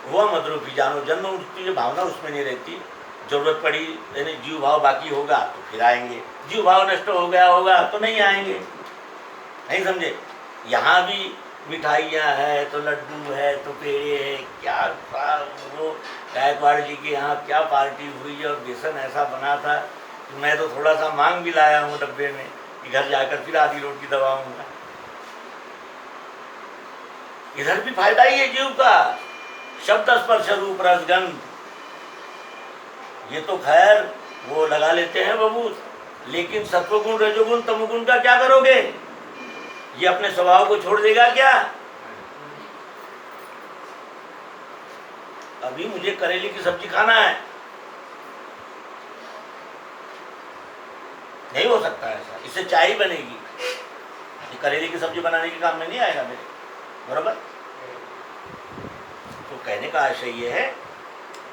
[SPEAKER 2] हुआ मद्रूप ही जानो जन्म मृत्यु की भावना उसमें नहीं रहती। जरूरत पड़ी यानी जीव भाव बाकी होगा तो फिर आएंगे, जीव भाव नष्ट हो गया होगा तो नहीं आएंगे, नहीं समझे। यहाँ भी मिठाइयाँ है तो लड्डू है तो पेड़े है, क्या वो गायकवाड़ जी के यहाँ क्या पार्टी हुई और बेसन ऐसा बना था कि मैं तो थोड़ा सा मांग भी लाया हूँ डब्बे में कि घर जाकर फिर आधी रोटी दबाऊंगा। इधर भी फायदा ही है जीव का, शब्द स्पर्श रूप रसगंध, ये तो खैर वो लगा लेते हैं बबूत, लेकिन सत्वगुण रजोगुण तमोगुण का क्या करोगे? ये अपने स्वभाव को छोड़ देगा क्या? अभी मुझे करेले की सब्जी खाना है, नहीं हो सकता ऐसा, इससे चाय ही बनेगी, ये करेले की सब्जी बनाने के काम में नहीं आएगा मेरे, बराबर? तो कहने का आशय ये है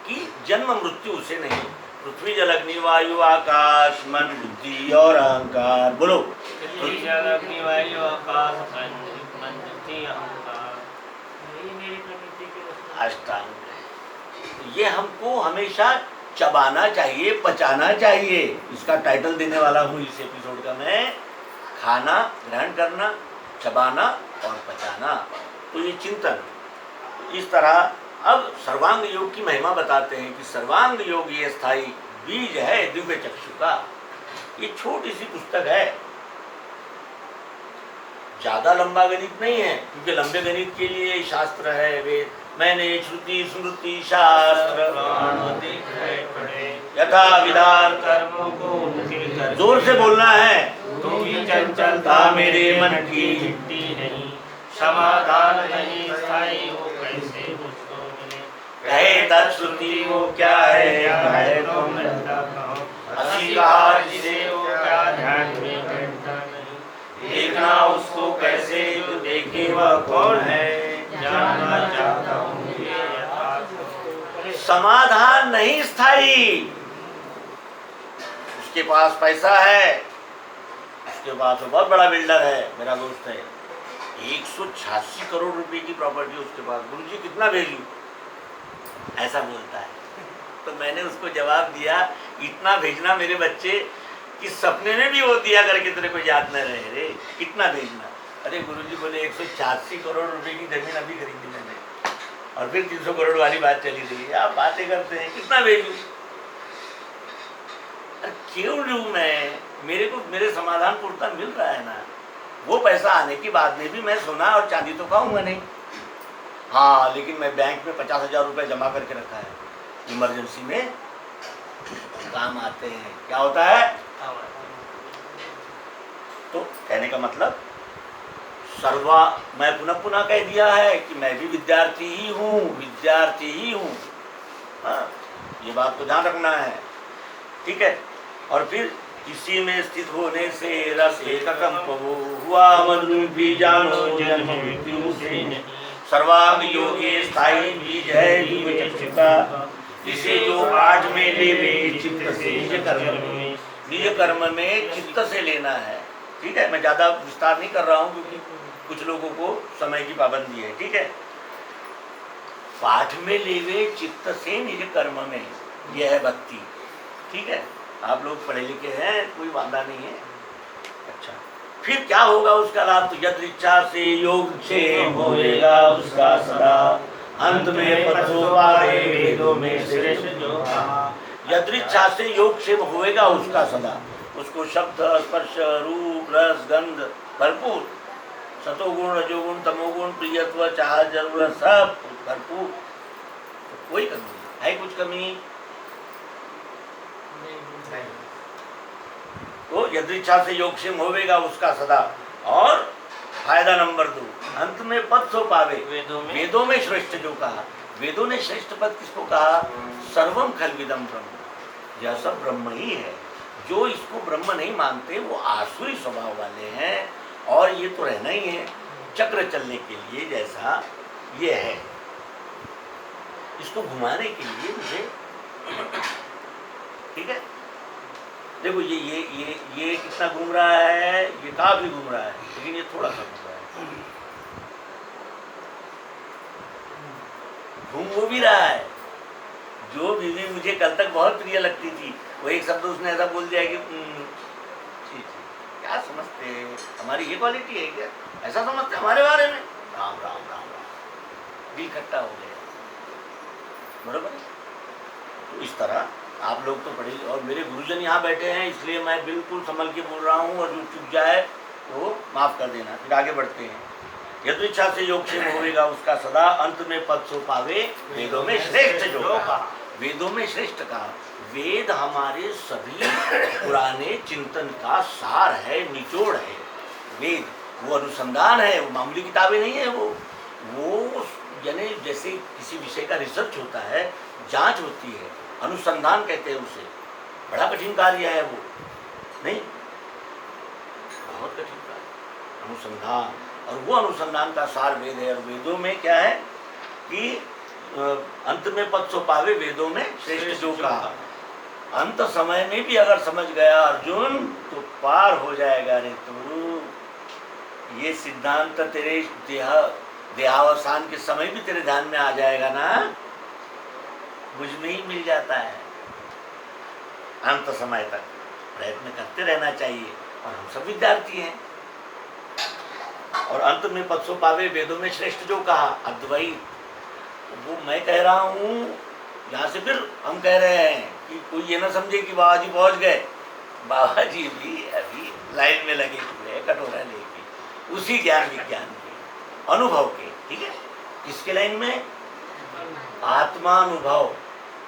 [SPEAKER 2] कि जन्म मृत्यु उसे नहीं, पृथ्वी जल अग्नि वायु आकाश मन बुद्धि और अहंकार, बोलो।
[SPEAKER 3] पृथ्वी जल अग्नि वायु आकाश मन बुद्धि अहंकार, यही मेरी प्रकृति की वस्तु।
[SPEAKER 2] अष्टांग, ये हमको हमेशा चबाना चाहिए, पचाना चाहिए। इसका टाइटल देने वाला हूँ इस एपिसोड का मैं, खाना, ग्रहण करना, चबाना और पचाना। तो ये चिंतन इस तरह। अब सर्वांग योग की महिमा बताते हैं कि सर्वांग योग ये स्थायी बीज है दिव्य चक्षु का। ये छोटी सी पुस्तक है, ज्यादा लंबा गणित नहीं है, क्योंकि लंबे गणित के लिए शास्त्र है वेद। मैंने श्रुति स्मृति शास्त्र यथा विधान
[SPEAKER 3] कर्मों को उनके कर,
[SPEAKER 2] जोर से बोलना है,
[SPEAKER 3] तू भी चंचलता मेरे मन की मिट्टी नहीं, समाधान नहीं स्थायी वो कैसे मुझको मिले।
[SPEAKER 2] कहे तत्श्रुति वो क्या है,
[SPEAKER 3] क्या
[SPEAKER 2] क्या
[SPEAKER 3] है
[SPEAKER 2] है
[SPEAKER 3] तो
[SPEAKER 2] तो
[SPEAKER 3] मिलता कहो,
[SPEAKER 2] अस्वीकार
[SPEAKER 3] जिसे वो क्या ध्यान में बैठता नहीं।
[SPEAKER 2] देखना उसको कैसे जो देखे वह कौन है।
[SPEAKER 3] जानना चाहता हूँ ये यथार्थ।
[SPEAKER 2] समाधान नहीं स्थायी। उसके पास पैसा है, उसके पास बहुत बड़ा बिल्डर है, मेरा दोस्त है, 186 करोड़ रुपए की प्रॉपर्टी उसके पास, गुरुजी कितना भेजूं, ऐसा बोलता है। तो मैंने उसको जवाब दिया, इतना भेजना मेरे बच्चे कि सपने में भी वो दिया करके तेरे को याद न रहे रे, कितना भेजना। अरे गुरुजी बोले 186 करोड़ रुपए की जमीन अभी खरीदी मैंने, और फिर 300 करोड़ वाली बात चली गई। आप बातें करते हैं, कितना भेजूं? अरे क्यों लूं मैं, मेरे को मेरे समाधान पूर्ता मिल रहा है ना। वो पैसा आने के बाद में भी मैं सोना और चांदी तो खाऊंगा नहीं। हाँ, लेकिन मैं बैंक में 50,000 रुपये जमा करके रखा है, इमरजेंसी में काम आते हैं। क्या होता है? तो कहने का मतलब सर्वा, मैं पुनः पुनः कह दिया है कि मैं भी विद्यार्थी ही हूँ, विद्यार्थी ही हूँ। हाँ, ये बात को ध्यान रखना है, ठीक है। और फिर इसी में स्थित होने से रस एककम हुआ मन भी जानो जन्म मृत्यु से नहीं। सर्वांग योगे स्थायी बीज है दिव्य चक्षु का, जिसे जो पाठ में लेवे चित्त से निज कर्म में चित्त से लेना है, ठीक है। मैं ज़्यादा विस्तार नहीं कर रहा हूँ क्योंकि कुछ लोगों को समय की पाबंदी है, ठीक है। पाठ में लेवे चित्त से निज कर्म में, यह है भक्ति, ठीक है। आप लोग पढ़े लिखे हैं, कोई वादा नहीं है। अच्छा, फिर क्या होगा उसका लाभ? तो यद इच्छा से योग क्षेम होएगा उसका सदा, अंत में पथो पावे वेदों में श्रेष्ठ जो कहा। यद इच्छा से योग क्षेम होएगा उसका सदा, उसको शब्द स्पर्श रूप रस गंध भरपूर, सतोगुण रजोगुण तमोगुण प्रियत्व चाह जरूरत सब भरपूर, तो कोई कमी नहीं है। कुछ कमी? तो यदृच्छा से योगक्षेम होवेगा उसका सदा। और फायदा नंबर 2, अंत में पद सो पावे वेदों में श्रेष्ठ जो कहा। वेदों ने श्रेष्ठ पद किसको कहा? सर्वम खलविदम ब्रह्म, यह सब ब्रह्म ही है। जो इसको ब्रह्म नहीं मानते वो आसुरी स्वभाव वाले हैं, और ये तो रहना ही है चक्र चलने के लिए जैसा ये है, इसको घुमाने के लिए मुझे, ठीक है। देखो ये कितना घूम रहा है, ये काफी घूम रहा है, लेकिन ये थोड़ा सा घूम रहा है, घूम वो भी रहा है। जो बीवी मुझे कल तक बहुत प्रिय लगती थी, वो एक शब्द उसने ऐसा बोल दिया कि क्या समझते हैं, हमारी ये क्वालिटी है क्या, ऐसा समझते हमारे बारे में। राम राम राम राम, दिल खट्टा हो गया। बराबर है? तो इस तरह आप लोग तो पढ़े, और मेरे गुरुजन यहाँ बैठे हैं, इसलिए मैं बिल्कुल संभल के बोल रहा हूँ, और जो चुप जाए तो माफ़ कर देना। फिर आगे बढ़ते हैं। यदि इच्छा से योग क्षेम होगा उसका सदा, अंत में पद सो पावे वेदों में श्रेष्ठ जो कहा। वेदों में श्रेष्ठ कहा। वेद हमारे सभी पुराने चिंतन का सार है, निचोड़ है। वेद वो अनुसंधान है, वो मामूली किताबें नहीं है। वो यानी जैसे किसी विषय का रिसर्च होता है, जांच होती है, अनुसंधान कहते हैं उसे। बड़ा कठिन कार्य है वो, नहीं, बहुत कठिन कार्य अनुसंधान। और वो अनुसंधान का सार वेद है। और वेदों में क्या है कि अंत में पद सो पावे वेदों में श्रेष्ठ जो कहा। अंत समय में भी अगर समझ गया अर्जुन तो पार हो जाएगा रे तू। ये सिद्धांत तेरे देहावसान के समय भी तेरे ध्यान में आ जाएगा ना, मुझ में ही मिल जाता है। अंत समय तक प्रयत्न करते रहना चाहिए, और हम सब विद्यार्थी हैं। और अंत में पद सो पावे वेदों में श्रेष्ठ जो कहा, अद्वैत, वो मैं कह रहा हूँ। यहाँ से फिर हम कह रहे हैं कि कोई ये ना समझे कि बाबा जी पहुँच गए। बाबा जी भी अभी लाइन में लगे हुए हैं, कटोरा लेके, उसी ज्ञान विज्ञान के अनुभव के। ठीक है, किसके लाइन में? आत्मानुभव।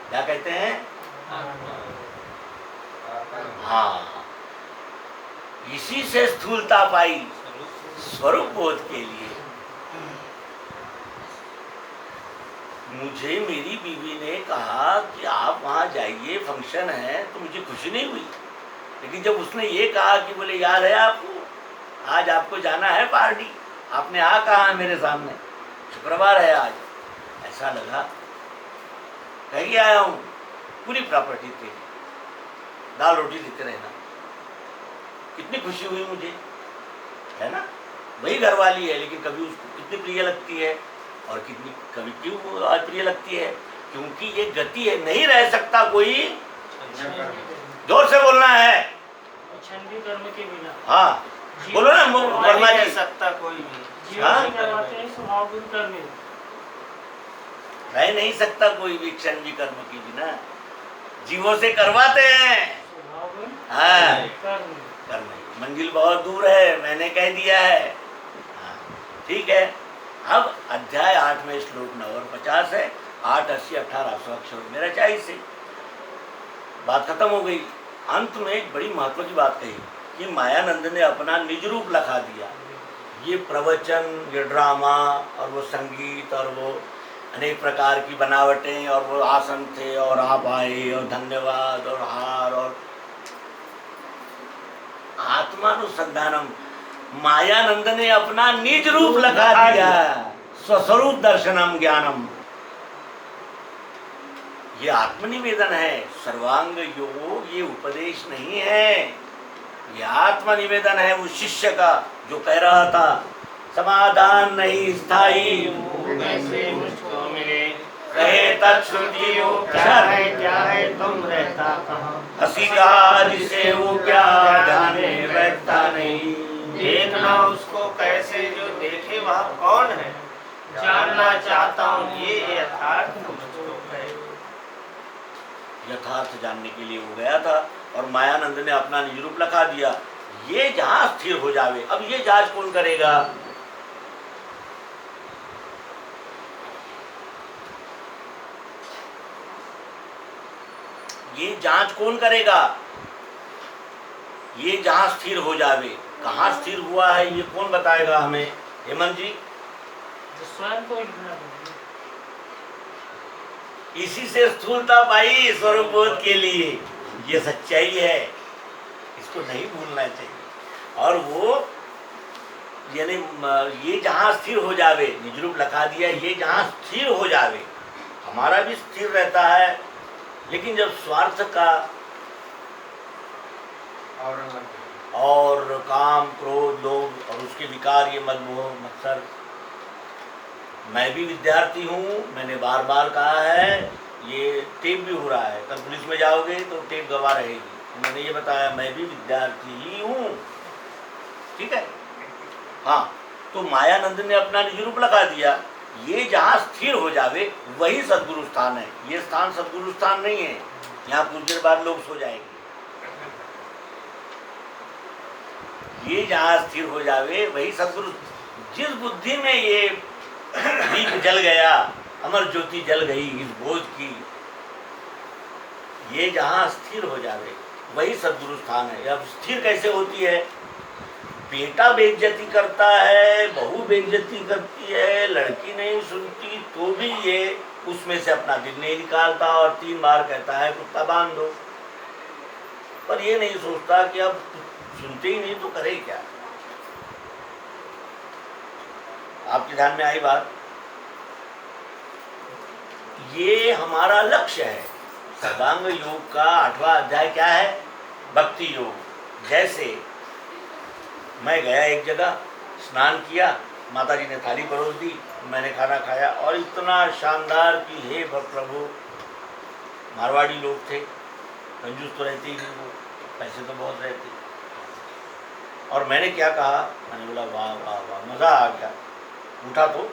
[SPEAKER 2] क्या कहते हैं? हाँ, इसी से स्थूलता पाई स्वरूप बोध के लिए। मुझे मेरी बीवी ने कहा कि आप वहाँ जाइए, फंक्शन है, तो मुझे खुशी नहीं हुई। लेकिन जब उसने ये कहा कि बोले याद है आपको, आज आपको जाना है पार्टी, आपने कहा है मेरे सामने, शुक्रवार है आज, ऐसा लगा कहीं आया हूँ, पूरी प्रॉपर्टी थी, दाल रोटी देते रहना। कितनी खुशी हुई मुझे, है ना? वही घरवाली है, लेकिन कभी उसको कितनी प्रिय लगती है, और कितनी कभी क्यों अप्रिय लगती है, क्योंकि ये गति है, नहीं रह सकता कोई। जोर से बोलना है।
[SPEAKER 3] कर्म के बिना,
[SPEAKER 2] हाँ बोलो ना, वर्मा जी।
[SPEAKER 3] सकता कोई भी,
[SPEAKER 2] रह नहीं सकता कोई भी क्षण भी कर्म के बिना, जीवों से करवाते हैं। हाँ, कर्म मंजिल बहुत दूर है, मैंने कह दिया है। हाँ, ठीक है। अब अध्याय 8 में श्लोक 9 और 50 है। 8, 80, 1800 अक्षर मेरा 40 से बात खत्म हो गई। अंत में एक बड़ी महत्व की बात कही कि मायानंद ने अपना निज रूप लखा दिया। ये प्रवचन, ये ड्रामा, और वो संगीत, और वो अनेक प्रकार की बनावटें, और वो आसन थे, और आप आए, और धन्यवाद, और हार, और आत्मानुसंधानम, मायानंद ने अपना निज रूप लगा दिया, स्वस्वरूप दर्शनम ज्ञानम। ये आत्मनिवेदन है, सर्वांग योग ये उपदेश नहीं है, ये आत्मनिवेदन है उस शिष्य का जो कह रहा था समाधान नहीं स्थायी,
[SPEAKER 3] कैसे मुझको मिले,
[SPEAKER 2] कहे तत्श्रुति वो
[SPEAKER 3] क्या है तुम रहता कहाँ,
[SPEAKER 2] हंसी कहा जिसे वो क्या ध्यान में बैठता नहीं।
[SPEAKER 3] देखना उसको कैसे जो देखे वह कौन है, जानना चाहता हूँ ये यथार्थ मुझको है।
[SPEAKER 2] यथार्थ जानने के लिए वो गया था, और मायानंद ने अपना निज रूप लखा दिया। ये जहां स्थिर हो जावे, अब ये जांच कौन करेगा? ये जांच कौन करेगा? ये जहां स्थिर हो जावे, कहाँ स्थिर हुआ है ये कौन बताएगा हमें? हेमंत जी,
[SPEAKER 3] स्वयं को लिखना पड़ेगा।
[SPEAKER 2] इसी से स्थूलता पाई स्वरूप बोध के लिए। ये सच्चाई है, इसको नहीं भूलना चाहिए। और वो यानी ये जहाँ स्थिर हो जावे, निज रूप लखा दिया, ये जहाँ स्थिर हो जावे, हमारा भी स्थिर रहता है। लेकिन जब स्वार्थ का और काम, क्रोध, लोभ और उसके विकार, ये मद मोह मत्सर, मैं भी विद्यार्थी हूँ, मैंने बार बार कहा है, ये टेप भी हो रहा है, कल पुलिस में जाओगे तो टेप गवाह रहेगी। मैंने ये बताया मैं भी विद्यार्थी ही हूँ, ठीक है। हाँ, तो मायानंद ने अपना निज रूप लगा दिया। ये जहाँ स्थिर हो जावे वही सदगुरु स्थान है, ये स्थान सदगुरु स्थान नहीं है। यहाँ कुछ देर बाद लोग सो जाएंगे। ये जहाँ स्थिर हो जावे वही सदगुरु। जिस बुद्धि में ये दीप जल गया, अमर ज्योति जल गई इस बोझ की, ये जहाँ स्थिर हो जावे वही सदगुरु स्थान है। अब स्थिर कैसे होती है? बेटा बेइज्जती करता है, बहू बेइज्जती करती है, लड़की नहीं सुनती तो भी ये उसमें से अपना दिल नहीं निकालता और 3 बार कहता है कुत्ता बांध दो। पर ये नहीं सोचता कि अब सुनते ही नहीं तो करे क्या। आपके ध्यान में आई बात? ये हमारा लक्ष्य है। सर्वांग योग का 8वां अध्याय क्या है? भक्ति योग। जैसे मैं गया एक जगह, स्नान किया, माताजी ने थाली परोस दी, मैंने खाना खाया और इतना शानदार कि हे प्रभु, मारवाड़ी लोग थे, कंजूस तो रहते ही नहीं, वो पैसे तो बहुत रहते। और मैंने क्या कहा, मैंने बोला वाह वाह वाह, मज़ा आ गया। उठा तो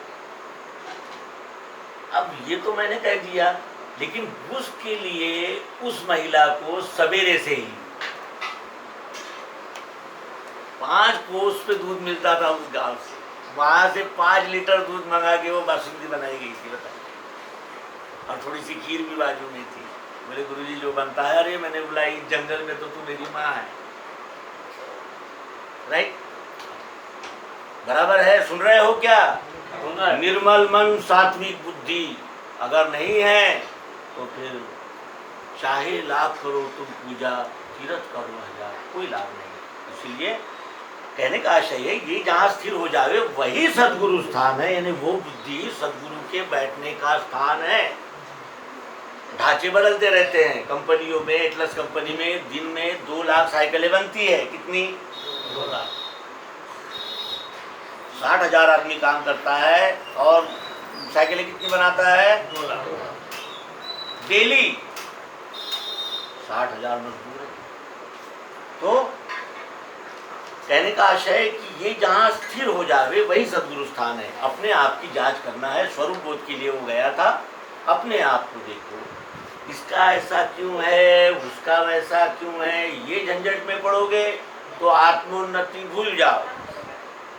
[SPEAKER 2] अब ये तो मैंने कह दिया, लेकिन उसके लिए उस महिला को सवेरे से ही 5 कोस पे दूध मिलता था उस गांव से, वहां से 5 लीटर दूध मंगा के वो बासुंदी बनाई गई थी, बताइए। और थोड़ी सी खीर भी बाजू में थी। बोले गुरुजी जो बनता है। अरे मैंने बोला इस जंगल में तो तू मेरी माँ है, राइट? बराबर है? सुन रहे हो क्या? निर्मल मन, सात्विक बुद्धि अगर नहीं है तो फिर चाहे लाख करो तुम पूजा, तीरथ करो 1000, कोई लाभ नहीं। इसलिए कहने का आशय है, ये जहाँ स्थिर हो जावे वही सदगुरु स्थान है, यानी वो बुद्धि सदगुरु के बैठने का स्थान है। ढांचे बदलते रहते हैं कंपनियों में। एटलस कंपनी में दिन में 2 लाख साइकिलें बनती है। कितनी? 2 लाख। 60,000 आदमी काम करता है और साइकिलें कितनी बनाता है? 2 लाख डेली। 60,000 मजदूर है। तो कहने का आशय है कि ये जहाँ स्थिर हो जावे वही सदगुरु स्थान है। अपने आप की जांच करना है। स्वरूप बोध के लिए वो गया था। अपने आप को देखो, इसका ऐसा क्यों है, उसका वैसा क्यों है। ये झंझट में पड़ोगे तो आत्मोन्नति भूल जाओ।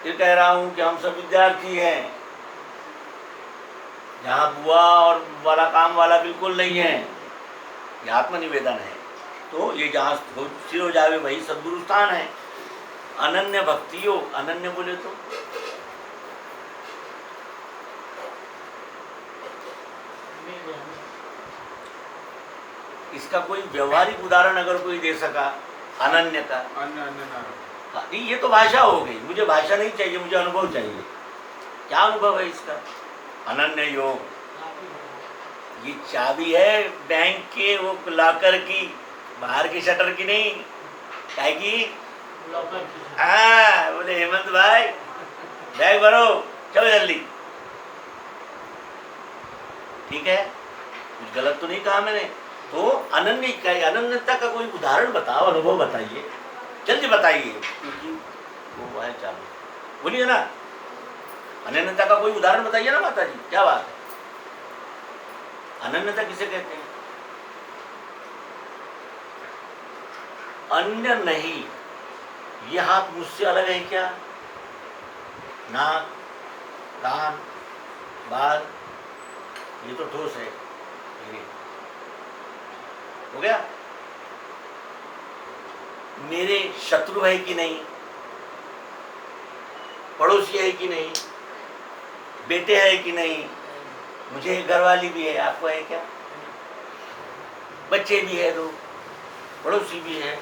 [SPEAKER 2] फिर कह रहा हूँ कि हम सब विद्यार्थी हैं, जहाँ बुआ और वाला काम वाला बिल्कुल नहीं है, ये आत्मनिवेदन है। तो ये जहाँ स्थिर हो जावे वही सदगुरु स्थान है। अनन्य भक्ति योग, अनन्य बोले तो इसका कोई व्यवहारिक उदाहरण अगर कोई दे सका अनन्य का। नहीं, ये तो भाषा हो गई। मुझे भाषा नहीं चाहिए, मुझे अनुभव चाहिए। क्या अनुभव है इसका? अनन्य योग ये चाबी है बैंक के वो लॉकर की, बाहर की शटर की नहीं। क्या की? हाँ, बोले हेमंत भाई बैग भरो, चलो जल्दी। ठीक है, कुछ गलत तो नहीं कहा मैंने। तो अनन्यता का कोई उदाहरण बताओ, अनुभव बताइए, जल्दी बताइए, क्योंकि वो है चालू। बोलिए ना, अनन्यता का कोई उदाहरण बताइए ना माता जी। क्या बात है? अनन्यता किसे कहते हैं? अन्य नहीं। ये हाथ मुझसे अलग है क्या? नाक, कान, बाल, ये तो ठोस है। ये हो गया। मेरे शत्रु है कि नहीं, पड़ोसी है कि नहीं, बेटे है कि नहीं, मुझे घरवाली भी है, आपको है क्या? बच्चे भी है, 2 पड़ोसी भी है,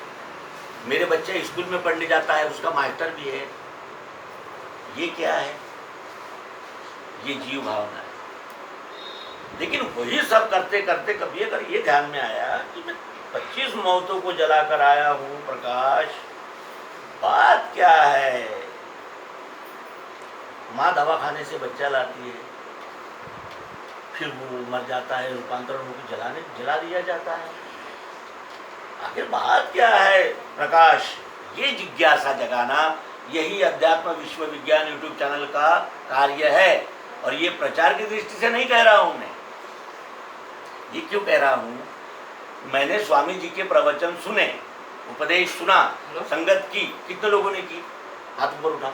[SPEAKER 2] मेरे बच्चे स्कूल में पढ़ने जाता है, उसका मास्टर भी है। ये क्या है? ये जीव भावना है। लेकिन वही सब करते करते कभी अगर ये ध्यान में आया कि मैं 25 मौतों को जलाकर आया हूँ प्रकाश, बात क्या है? माँ दवा खाने से बच्चा लाती है, फिर वो मर जाता है, रूपांतरण होकर जला दिया जाता है। आखिर बात क्या है प्रकाश? ये जिज्ञासा जगाना यही अध्यात्म विश्व विज्ञान यूट्यूब चैनल का कार्य है। और ये प्रचार की दृष्टि से नहीं कह रहा हूँ मैं। ये क्यों कह रहा हूँ, मैंने स्वामी जी के प्रवचन सुने, उपदेश सुना, संगत की। कितने लोगों ने की? हाथ ऊपर उठाओ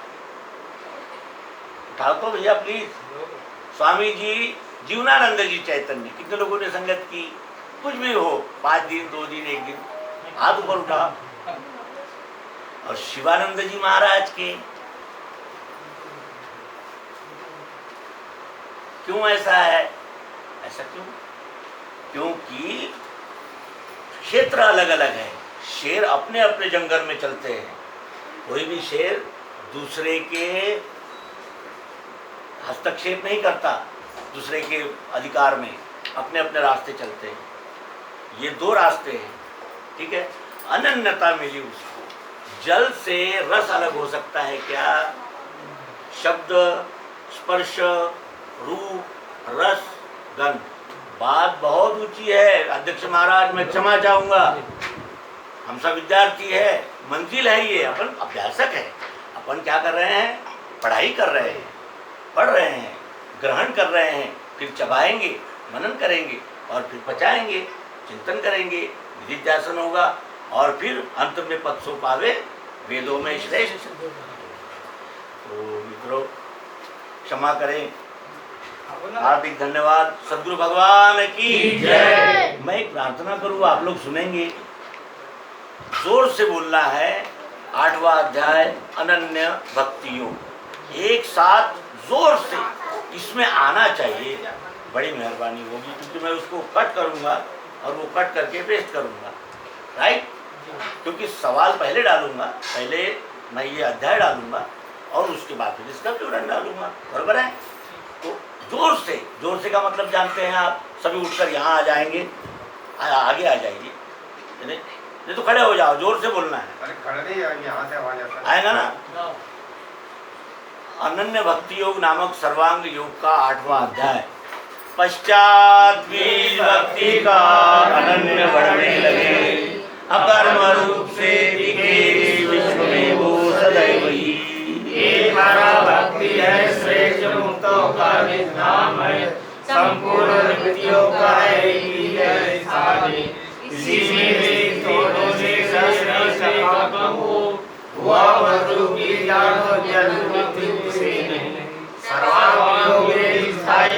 [SPEAKER 2] तो भैया प्लीज। स्वामी जी, जीवनानंद जी चैतन्य, कितने लोगों ने संगत की? कुछ भी हो, 5 दिन, 2 दिन, 1 दिन, हाथ ऊपर उठाओ। और शिवानंद जी महाराज के, क्यों ऐसा है? ऐसा क्यों? क्योंकि क्षेत्र अलग अलग है। शेर अपने अपने जंगल में चलते हैं। कोई भी शेर दूसरे के हस्तक्षेप नहीं करता, दूसरे के अधिकार में, अपने अपने रास्ते चलते हैं। ये 2 रास्ते हैं, ठीक है। अनन्यता मिली उसको। जल से रस अलग हो सकता है क्या? शब्द, स्पर्श, रूप, रस, गंध। बात बहुत ऊंची है अध्यक्ष महाराज, मैं क्षमा चाहूंगा। हम सब विद्यार्थी है, मंजिल है ये, अपन अभ्यासक है। अपन क्या कर रहे हैं? पढ़ाई कर रहे हैं, पढ़ रहे हैं, ग्रहण कर रहे हैं, फिर चबाएंगे, मनन करेंगे और फिर पचाएंगे, चिंतन करेंगे, विधिध्यासन होगा और फिर अंत में पद सो पावे वेदों में श्रेष्ठ। तो मित्रों क्षमा करें, हार्दिक धन्यवाद। सद्गुरु भगवान की जय। मैं एक प्रार्थना करूँ, आप लोग सुनेंगे। जोर से बोलना है। 8वां अध्याय अनन्य भक्ति योग। एक साथ जोर से इसमें आना चाहिए, बड़ी मेहरबानी होगी। क्योंकि मैं उसको कट करूँगा और वो कट करके पेस्ट करूँगा, राइट। क्योंकि सवाल पहले डालूंगा, पहले मैं ये अध्याय डालूंगा और उसके बाद फिर इसका विवरण डालूंगा, बराबर है। तो जोर से का मतलब जानते हैं आप सभी। उठकर यहाँ आ जाएंगे, आगे आ जाइए, नहीं तो खड़े हो जाओ, जोर से बोलना है।
[SPEAKER 4] अरे खड़े नहीं, यहाँ से आवाज आता है।
[SPEAKER 2] आएगा ना। अनन्य भक्ति योग नामक सर्वांग योग का 8वां अध्याय। पश्चात बीज भक्ति का अनन्य बढ़ने लगे, अकर्म रूप से दिखे विश्व में वो सदैव ही।
[SPEAKER 3] ये हमारा भक्ति है, श्रेष्ठ मुक्तों का निज नाम है, संपूर्ण वृत्तियों का